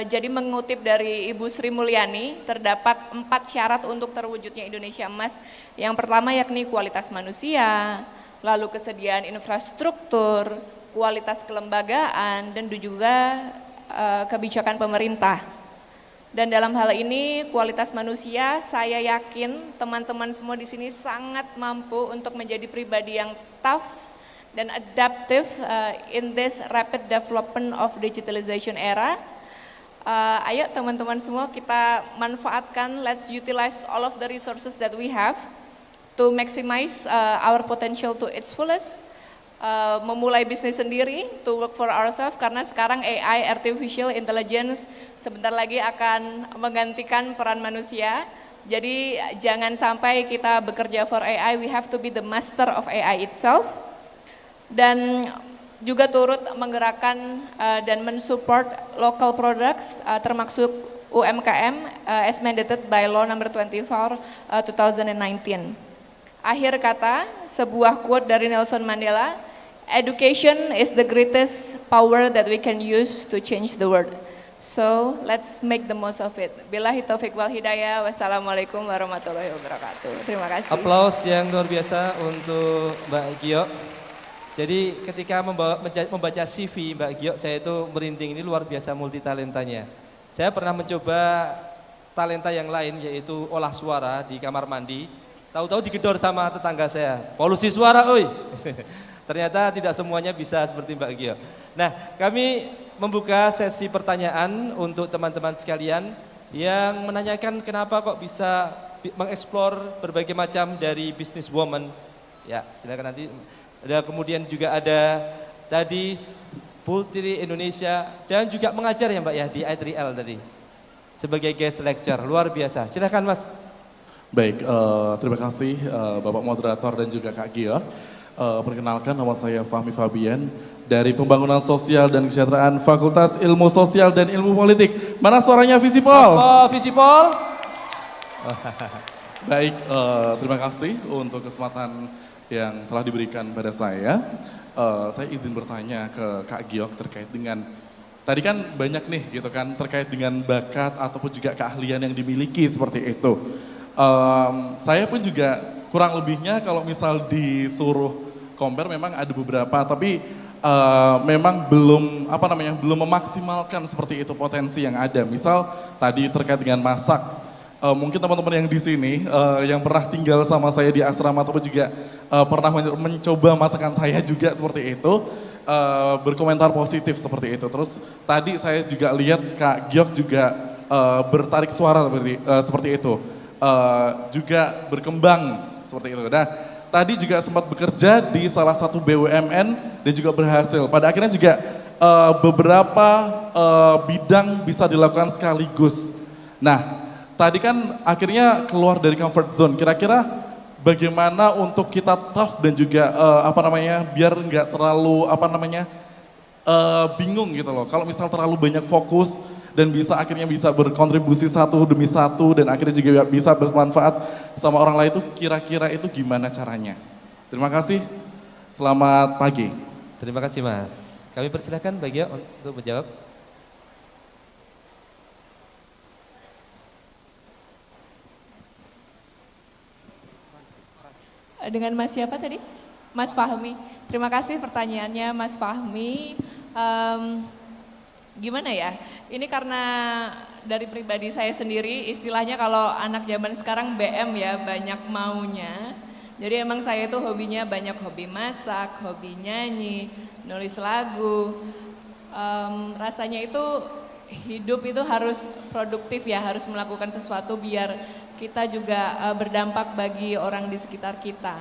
Jadi mengutip dari Ibu Sri Mulyani, terdapat 4 syarat untuk terwujudnya Indonesia Emas. Yang pertama yakni kualitas manusia, lalu kesediaan infrastruktur, kualitas kelembagaan, dan juga kebijakan pemerintah. Dan dalam hal ini kualitas manusia, saya yakin teman-teman semua di sini sangat mampu untuk menjadi pribadi yang tough dan adaptive in this rapid development of digitalization era. Ayo teman-teman semua kita manfaatkan, let's utilize all of the resources that we have to maximize our potential to its fullest. Memulai bisnis sendiri, to work for ourselves, karena sekarang AI, artificial intelligence, sebentar lagi akan menggantikan peran manusia. Jadi jangan sampai kita bekerja for AI, we have to be the master of AI itself. Dan juga turut menggerakkan dan mensupport local products, termasuk UMKM, as mandated by Law Number 24, 2019. Akhir kata, sebuah quote dari Nelson Mandela, education is the greatest power that we can use to change the world. So let's make the most of it. Billahi taufiq wal hidayah. Wassalamualaikum warahmatullahi wabarakatuh. Terima kasih. Aplaus yang luar biasa untuk Mbak Gio. Jadi ketika membaca CV Mbak Gio, saya itu merinding, ini luar biasa multitalentanya. Saya pernah mencoba talenta yang lain yaitu olah suara di kamar mandi. Tahu-tahu digedor sama tetangga saya, polusi suara oi. Ternyata tidak semuanya bisa seperti Mbak Gio. Nah, kami membuka sesi pertanyaan untuk teman-teman sekalian yang menanyakan kenapa kok bisa mengeksplor berbagai macam dari businesswoman. Ya, silakan nanti. Ada kemudian juga ada tadi Putri Indonesia dan juga mengajar ya Mbak ya di I3L tadi. Sebagai guest lecture, luar biasa. Silakan Mas. Baik, terima kasih Bapak Moderator dan juga Kak Gio. Perkenalkan, nama saya Fahmi Fabian dari Pembangunan Sosial dan Kesejahteraan Fakultas Ilmu Sosial dan Ilmu Politik. Mana suaranya Visipol? Visipol. Baik, terima kasih untuk kesempatan yang telah diberikan pada saya. Saya izin bertanya ke Kak Giok terkait dengan, tadi kan banyak nih gitu kan, terkait dengan bakat ataupun juga keahlian yang dimiliki seperti itu. Saya pun juga kurang lebihnya kalau misal disuruh compare memang ada beberapa, tapi memang belum belum memaksimalkan seperti itu potensi yang ada. Misal tadi terkait dengan masak, mungkin teman-teman yang di sini yang pernah tinggal sama saya di asrama ataupun juga pernah mencoba masakan saya juga seperti itu, berkomentar positif seperti itu. Terus tadi saya juga lihat Kak Giok juga bertarik suara seperti itu, juga berkembang seperti itu. Nah, tadi juga sempat bekerja di salah satu BUMN dan juga berhasil. Pada akhirnya juga beberapa bidang bisa dilakukan sekaligus. Nah, tadi kan akhirnya keluar dari comfort zone. Kira-kira bagaimana untuk kita tough dan juga biar nggak terlalu bingung gitu loh. Kalau misal terlalu banyak fokus dan akhirnya bisa berkontribusi satu demi satu dan akhirnya juga bisa bermanfaat sama orang lain, itu kira-kira itu gimana caranya? Terima kasih, selamat pagi. Terima kasih Mas. Kami persilahkan Mbak Gio untuk menjawab. Dengan Mas siapa tadi? Mas Fahmi. Terima kasih pertanyaannya Mas Fahmi. Gimana ya? Ini karena dari pribadi saya sendiri, istilahnya kalau anak zaman sekarang BM ya, banyak maunya. Jadi emang saya itu hobinya banyak, hobi masak, hobi nyanyi, nulis lagu. Rasanya itu hidup itu harus produktif ya, harus melakukan sesuatu biar kita juga berdampak bagi orang di sekitar kita.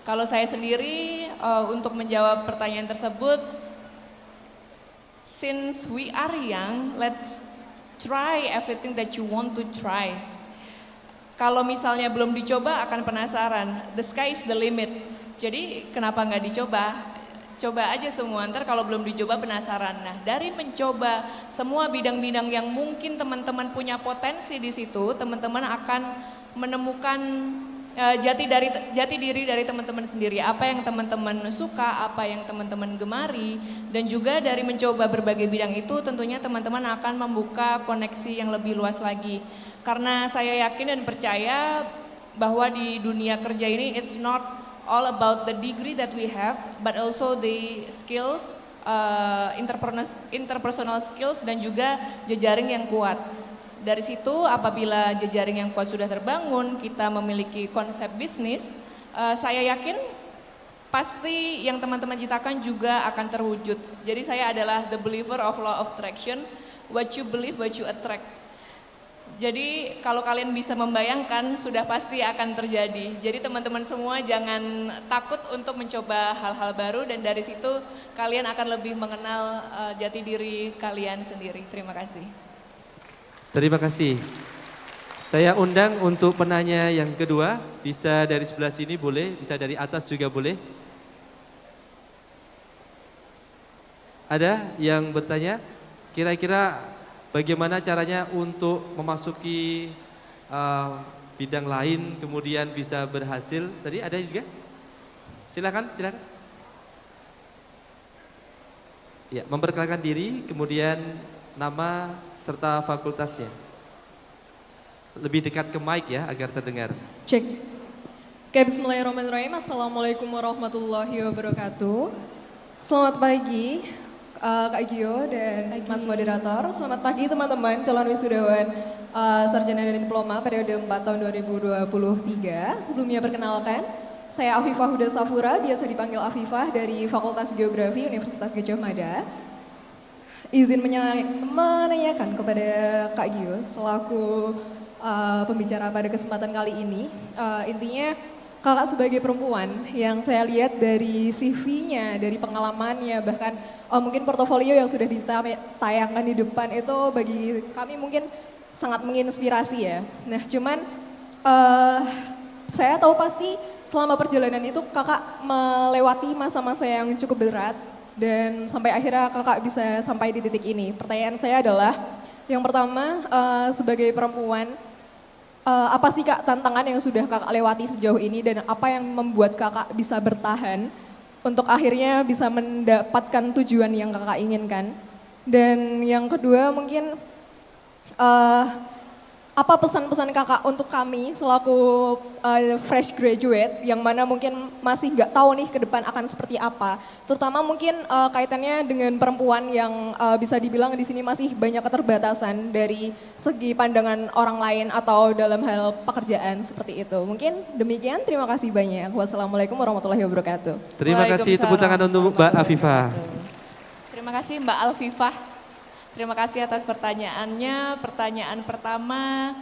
Kalau saya sendiri untuk menjawab pertanyaan tersebut, since we are young, let's try everything that you want to try. Kalau misalnya belum dicoba akan penasaran, the sky is the limit. Jadi kenapa nggak dicoba? Coba aja semua, ntar kalau belum dicoba penasaran. Nah, dari mencoba semua bidang-bidang yang mungkin teman-teman punya potensi di situ, teman-teman akan menemukan jati diri dari teman-teman sendiri. Apa yang teman-teman suka, apa yang teman-teman gemari, dan juga dari mencoba berbagai bidang itu tentunya teman-teman akan membuka koneksi yang lebih luas lagi. Karena saya yakin dan percaya bahwa di dunia kerja ini it's not all about the degree that we have, but also the skills, interpersonal skills dan juga jejaring yang kuat. Dari situ apabila jejaring yang kuat sudah terbangun, kita memiliki konsep bisnis, saya yakin pasti yang teman-teman ciptakan juga akan terwujud. Jadi saya adalah the believer of law of attraction, what you believe, what you attract. Jadi kalau kalian bisa membayangkan sudah pasti akan terjadi. Jadi teman-teman semua jangan takut untuk mencoba hal-hal baru dan dari situ kalian akan lebih mengenal jati diri kalian sendiri. Terima kasih. Terima kasih. Saya undang untuk penanya yang kedua, bisa dari sebelah sini boleh, bisa dari atas juga boleh. Ada yang bertanya, kira-kira bagaimana caranya untuk memasuki bidang lain kemudian bisa berhasil? Tadi ada juga? Silakan, silakan. Ya, memperkenalkan diri, kemudian nama serta fakultasnya. Lebih dekat ke mic ya agar terdengar. Cek. Oke, bismillahirrahmanirrahim. Assalamualaikum warahmatullahi wabarakatuh. Selamat pagi. Kak Gio dan Mas Moderator. Selamat pagi teman-teman calon wisudawan sarjana dan diploma periode 4 tahun 2023. Sebelumnya perkenalkan, saya Afifah Huda Safura, biasa dipanggil Afifah dari Fakultas Geografi Universitas Gadjah Mada. Izin menanyakan kepada Kak Gio selaku pembicara pada kesempatan kali ini. Intinya kakak sebagai perempuan yang saya lihat dari CV-nya, dari pengalamannya, bahkan mungkin portofolio yang sudah ditayangkan di depan itu bagi kami mungkin sangat menginspirasi ya. Nah cuman saya tahu pasti selama perjalanan itu kakak melewati masa-masa yang cukup berat dan sampai akhirnya kakak bisa sampai di titik ini. Pertanyaan saya adalah yang pertama sebagai perempuan, apa sih Kak tantangan yang sudah Kakak lewati sejauh ini dan apa yang membuat Kakak bisa bertahan untuk akhirnya bisa mendapatkan tujuan yang Kakak inginkan? Dan yang kedua mungkin apa pesan-pesan Kakak untuk kami selaku fresh graduate yang mana mungkin masih nggak tahu nih ke depan akan seperti apa, terutama mungkin kaitannya dengan perempuan yang bisa dibilang di sini masih banyak keterbatasan dari segi pandangan orang lain atau dalam hal pekerjaan seperti itu. Mungkin demikian, terima kasih banyak. Wassalamualaikum warahmatullahi wabarakatuh. Terima kasih, tepuk tangan untuk Mbak Afifah. Terima kasih Mbak Alfifah. Terima kasih atas pertanyaannya. Pertanyaan pertama,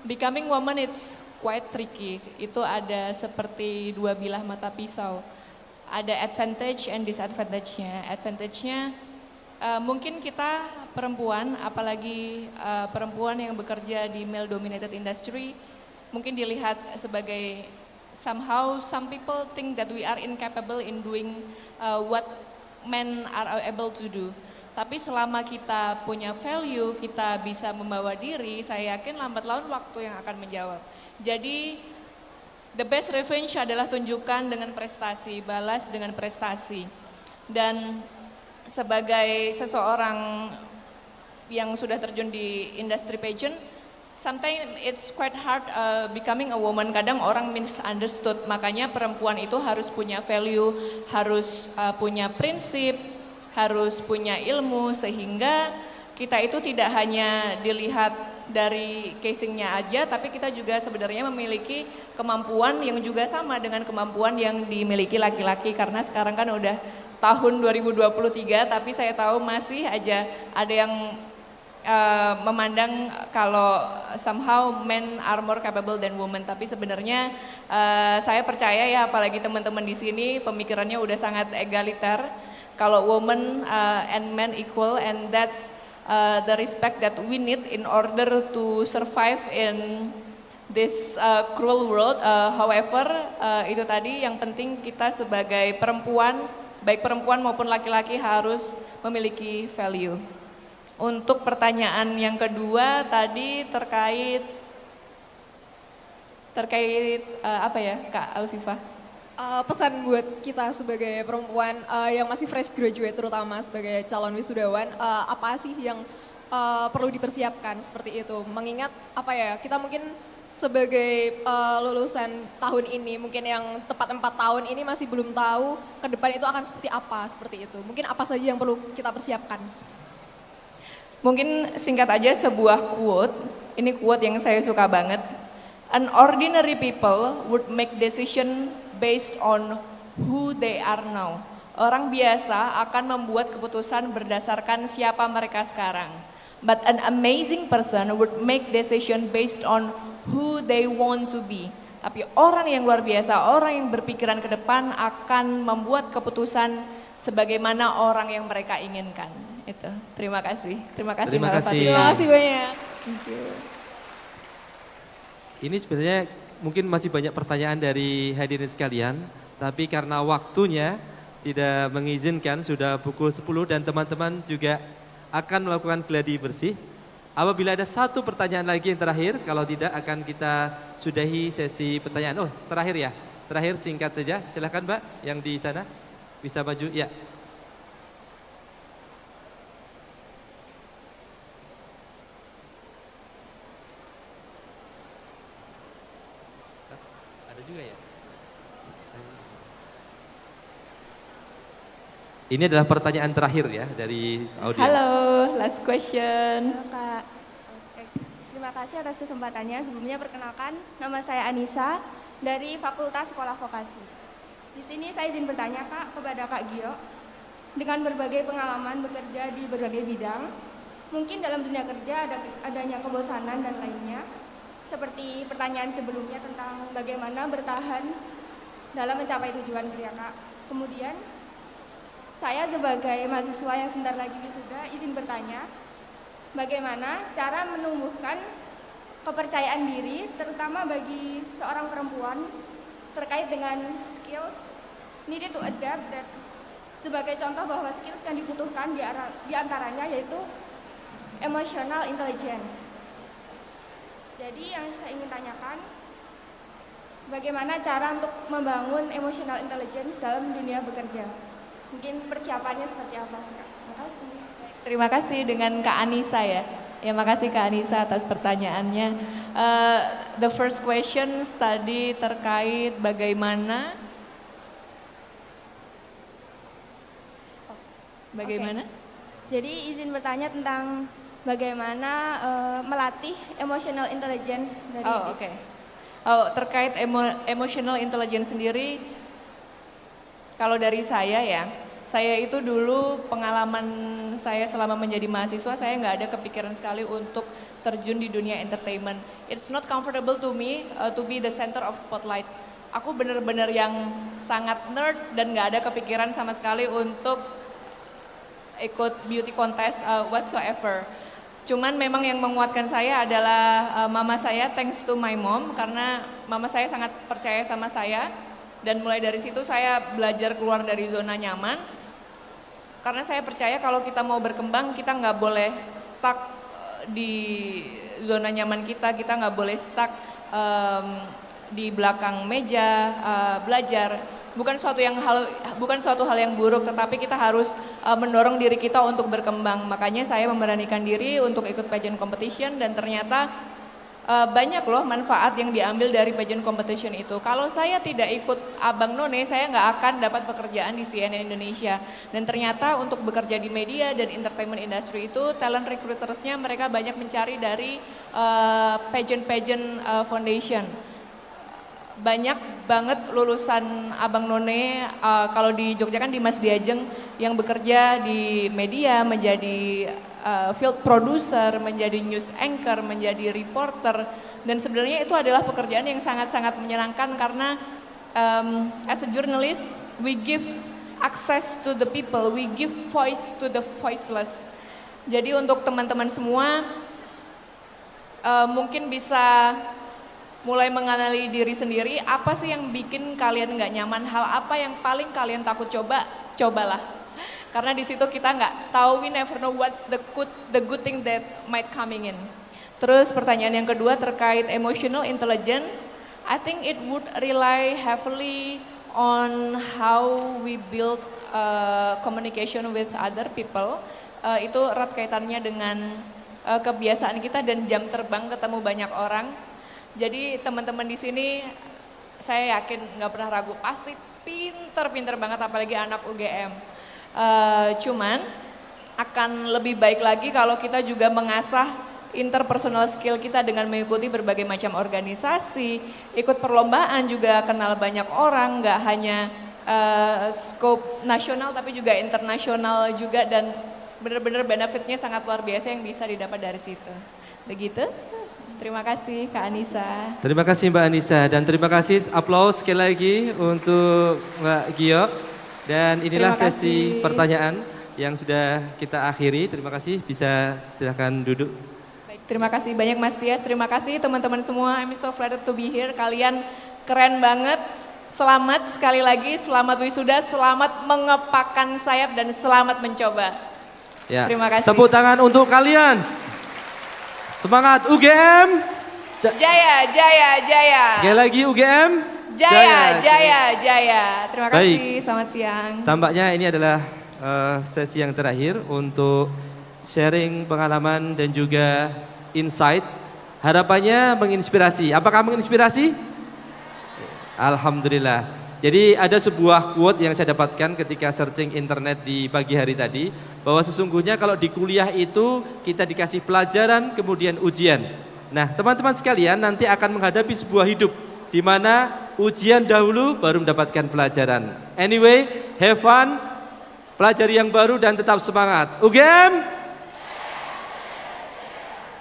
becoming woman it's quite tricky. Itu ada seperti dua bilah mata pisau. Ada advantage and disadvantage-nya. Advantage-nya mungkin kita perempuan, apalagi perempuan yang bekerja di male dominated industry, mungkin dilihat sebagai somehow some people think that we are incapable in doing what men are able to do. Tapi selama kita punya value, kita bisa membawa diri, saya yakin lambat laun waktu yang akan menjawab. Jadi the best revenge adalah tunjukkan dengan prestasi, balas dengan prestasi. Dan sebagai seseorang yang sudah terjun di industri pageant, sometimes it's quite hard becoming a woman. Kadang orang misunderstood, makanya perempuan itu harus punya value, harus punya prinsip, harus punya ilmu, sehingga kita itu tidak hanya dilihat dari casingnya aja, tapi kita juga sebenarnya memiliki kemampuan yang juga sama dengan kemampuan yang dimiliki laki-laki. Karena sekarang kan udah tahun 2023, tapi saya tahu masih aja ada yang memandang kalau somehow men are more capable than women, tapi sebenarnya saya percaya ya, apalagi teman-teman di sini pemikirannya udah sangat egaliter, kalau women and men equal, and that's the respect that we need in order to survive in this cruel world. However, itu tadi yang penting kita sebagai perempuan, baik perempuan maupun laki-laki harus memiliki value. Untuk pertanyaan yang kedua tadi terkait apa ya, Kak Alfifah? Pesan buat kita sebagai perempuan yang masih fresh graduate, terutama sebagai calon wisudawan, apa sih yang perlu dipersiapkan seperti itu? Mengingat apa ya, kita mungkin sebagai lulusan tahun ini, mungkin yang tepat 4 tahun ini masih belum tahu ke depan itu akan seperti apa, seperti itu. Mungkin apa saja yang perlu kita persiapkan? Mungkin singkat aja sebuah quote, ini quote yang saya suka banget. An ordinary people would make decision based on who they are now. Orang biasa akan membuat keputusan berdasarkan siapa mereka sekarang. But an amazing person would make decision based on who they want to be. Tapi orang yang luar biasa, orang yang berpikiran ke depan akan membuat keputusan sebagaimana orang yang mereka inginkan. Itu. Terima kasih. Terima kasih. Terima kasih. Terima kasih banyak. Thank you. Ini sebenarnya mungkin masih banyak pertanyaan dari hadirin sekalian, tapi karena waktunya tidak mengizinkan, sudah pukul 10 dan teman-teman juga akan melakukan gladi bersih. Apabila ada satu pertanyaan lagi yang terakhir, kalau tidak akan kita sudahi sesi pertanyaan. Oh, terakhir ya. Terakhir singkat saja. Silakan Mbak yang di sana bisa maju. Ya. Juga ya. Ini adalah pertanyaan terakhir ya dari audiens. Halo, last question. Halo Kak. Terima kasih atas kesempatannya. Sebelumnya perkenalkan, nama saya Anissa dari Fakultas Sekolah Vokasi. Di sini saya izin bertanya Kak kepada Kak Gio. Dengan berbagai pengalaman bekerja di berbagai bidang, mungkin dalam dunia kerja adanya kebosanan dan lainnya. Seperti pertanyaan sebelumnya tentang bagaimana bertahan dalam mencapai tujuan kerja Kak. Kemudian saya sebagai mahasiswa yang sebentar lagi wisuda izin bertanya, bagaimana cara menumbuhkan kepercayaan diri terutama bagi seorang perempuan terkait dengan skills needed to adapt, dan sebagai contoh bahwa skills yang dibutuhkan di antaranya yaitu emotional intelligence. Jadi yang saya ingin tanyakan, bagaimana cara untuk membangun emotional intelligence dalam dunia bekerja? Mungkin persiapannya seperti apa sih Kak? Terima kasih. Terima kasih dengan Kak Anissa ya. Ya, makasih Kak Anissa atas pertanyaannya. The first question tadi terkait bagaimana Okay. Jadi izin bertanya tentang bagaimana melatih emotional intelligence dari Oke. Terkait emotional intelligence sendiri, kalau dari saya ya, saya itu dulu pengalaman saya selama menjadi mahasiswa, saya nggak ada kepikiran sekali untuk terjun di dunia entertainment. It's not comfortable to me to be the center of spotlight. Aku bener-bener yang sangat nerd dan nggak ada kepikiran sama sekali untuk ikut beauty contest whatsoever. Cuman memang yang menguatkan saya adalah mama saya, thanks to my mom, karena mama saya sangat percaya sama saya. Dan mulai dari situ saya belajar keluar dari zona nyaman. Karena saya percaya kalau kita mau berkembang, kita nggak boleh stuck di zona nyaman kita nggak boleh stuck di belakang meja belajar. bukan suatu hal yang buruk, tetapi kita harus mendorong diri kita untuk berkembang. Makanya saya memberanikan diri untuk ikut pageant competition dan ternyata banyak loh manfaat yang diambil dari pageant competition itu. Kalau saya tidak ikut Abang None, saya nggak akan dapat pekerjaan di CNN Indonesia. Dan ternyata untuk bekerja di media dan entertainment industry itu, talent recruitersnya mereka banyak mencari dari pageant foundation. Banyak banget lulusan Abang None, kalau di Jogja kan di Mas Diajeng, yang bekerja di media menjadi field producer, menjadi news anchor, menjadi reporter, dan sebenarnya itu adalah pekerjaan yang sangat-sangat menyenangkan karena as a journalist we give access to the people, we give voice to the voiceless. Jadi untuk teman-teman semua mungkin bisa mulai mengenali diri sendiri, apa sih yang bikin kalian nggak nyaman, hal apa yang paling kalian takut cobalah. Karena di situ kita nggak tahu, we never know what's the good thing that might coming in. Terus pertanyaan yang kedua terkait emotional intelligence, I think it would rely heavily on how we build communication with other people. Itu erat kaitannya dengan kebiasaan kita dan jam terbang ketemu banyak orang. Jadi teman-teman di sini saya yakin nggak pernah ragu, pasti pinter banget, apalagi anak UGM. Cuman akan lebih baik lagi kalau kita juga mengasah interpersonal skill kita dengan mengikuti berbagai macam organisasi, ikut perlombaan juga, kenal banyak orang, nggak hanya scope nasional tapi juga internasional juga, dan benar-benar benefitnya sangat luar biasa yang bisa didapat dari situ. Begitu. Terima kasih Kak Anissa. Terima kasih Mbak Anissa, dan terima kasih aplaus sekali lagi untuk Mbak Gio. Dan inilah sesi pertanyaan yang sudah kita akhiri. Terima kasih, bisa silakan duduk. Baik, terima kasih banyak Mas Tias, terima kasih teman-teman semua. I'm so flattered to be here. Kalian keren banget. Selamat sekali lagi, selamat wisuda, selamat mengepakkan sayap dan selamat mencoba. Ya. Terima kasih. Tepuk tangan untuk kalian. Semangat UGM. Jaya, jaya, jaya. Sekali lagi UGM. Jaya, jaya, jaya. Terima kasih, Baik. selamat siang. Tampaknya ini adalah sesi yang terakhir untuk sharing pengalaman dan juga insight. Harapannya menginspirasi. Apakah menginspirasi? Alhamdulillah. Jadi ada sebuah quote yang saya dapatkan ketika searching internet di pagi hari tadi, bahwa sesungguhnya kalau di kuliah itu kita dikasih pelajaran kemudian ujian. Nah, teman-teman sekalian nanti akan menghadapi sebuah hidup di mana ujian dahulu baru mendapatkan pelajaran. Anyway, have fun, pelajari yang baru dan tetap semangat. UGM.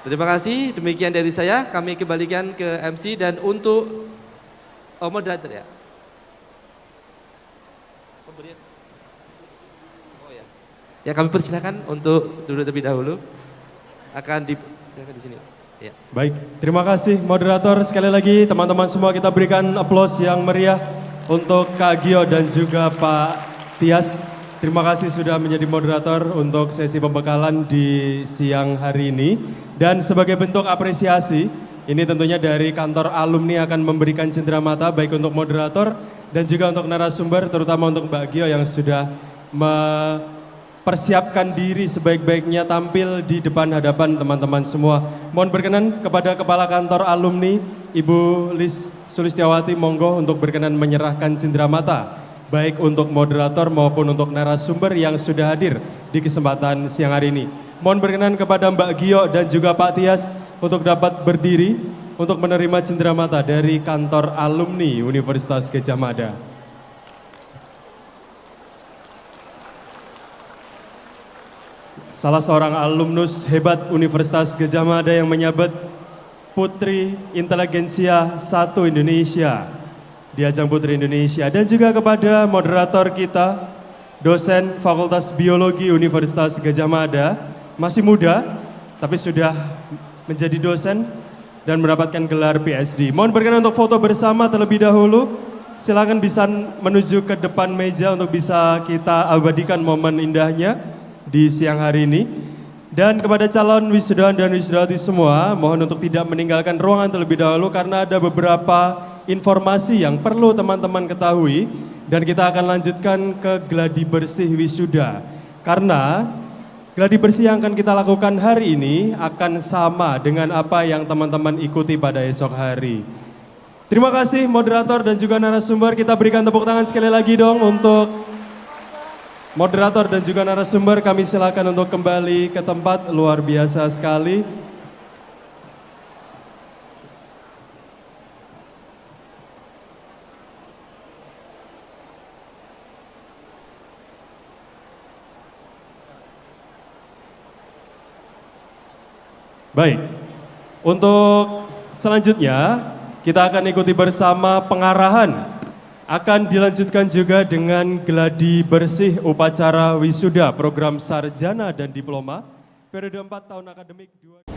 Terima kasih, demikian dari saya. Kami kembalikan ke MC dan untuk moderator ya. Ya, kami persilakan untuk duduk terlebih dahulu. Akan silakan di sini. Ya. Baik, terima kasih moderator. Sekali lagi teman-teman semua kita berikan aplaus yang meriah untuk Kak Gio dan juga Pak Tias. Terima kasih sudah menjadi moderator untuk sesi pembekalan di siang hari ini. Dan sebagai bentuk apresiasi, ini tentunya dari kantor alumni akan memberikan cenderamata baik untuk moderator dan juga untuk narasumber, terutama untuk Mbak Gio yang sudah persiapkan diri sebaik-baiknya tampil di depan hadapan teman-teman semua. Mohon berkenan kepada Kepala Kantor Alumni, Ibu Lis Sulistiawati, monggo untuk berkenan menyerahkan cenderamata, baik untuk moderator maupun untuk narasumber yang sudah hadir di kesempatan siang hari ini. Mohon berkenan kepada Mbak Gio dan juga Pak Tias untuk dapat berdiri untuk menerima cenderamata dari Kantor Alumni Universitas Gadjah Mada. Salah seorang alumnus hebat Universitas Gadjah Mada yang menyabet Putri Inteligensia 1 Indonesia di ajang Putri Indonesia, dan juga kepada moderator kita, dosen Fakultas Biologi Universitas Gadjah Mada, masih muda tapi sudah menjadi dosen dan mendapatkan gelar PhD. Mohon berkenan untuk foto bersama terlebih dahulu. Silakan bisa menuju ke depan meja untuk bisa kita abadikan momen indahnya di siang hari ini. Dan kepada calon wisudawan dan wisudawati semua, mohon untuk tidak meninggalkan ruangan terlebih dahulu karena ada beberapa informasi yang perlu teman-teman ketahui dan kita akan lanjutkan ke gladi bersih wisuda. Karena gladi bersih yang akan kita lakukan hari ini akan sama dengan apa yang teman-teman ikuti pada esok hari. Terima kasih moderator dan juga narasumber. Kita berikan tepuk tangan sekali lagi dong untuk moderator dan juga narasumber. Kami silakan untuk kembali ke tempat, luar biasa sekali. Baik, untuk selanjutnya kita akan ikuti bersama pengarahan. Akan dilanjutkan juga dengan gladi bersih upacara wisuda program sarjana dan diploma periode 4 tahun akademik 2020.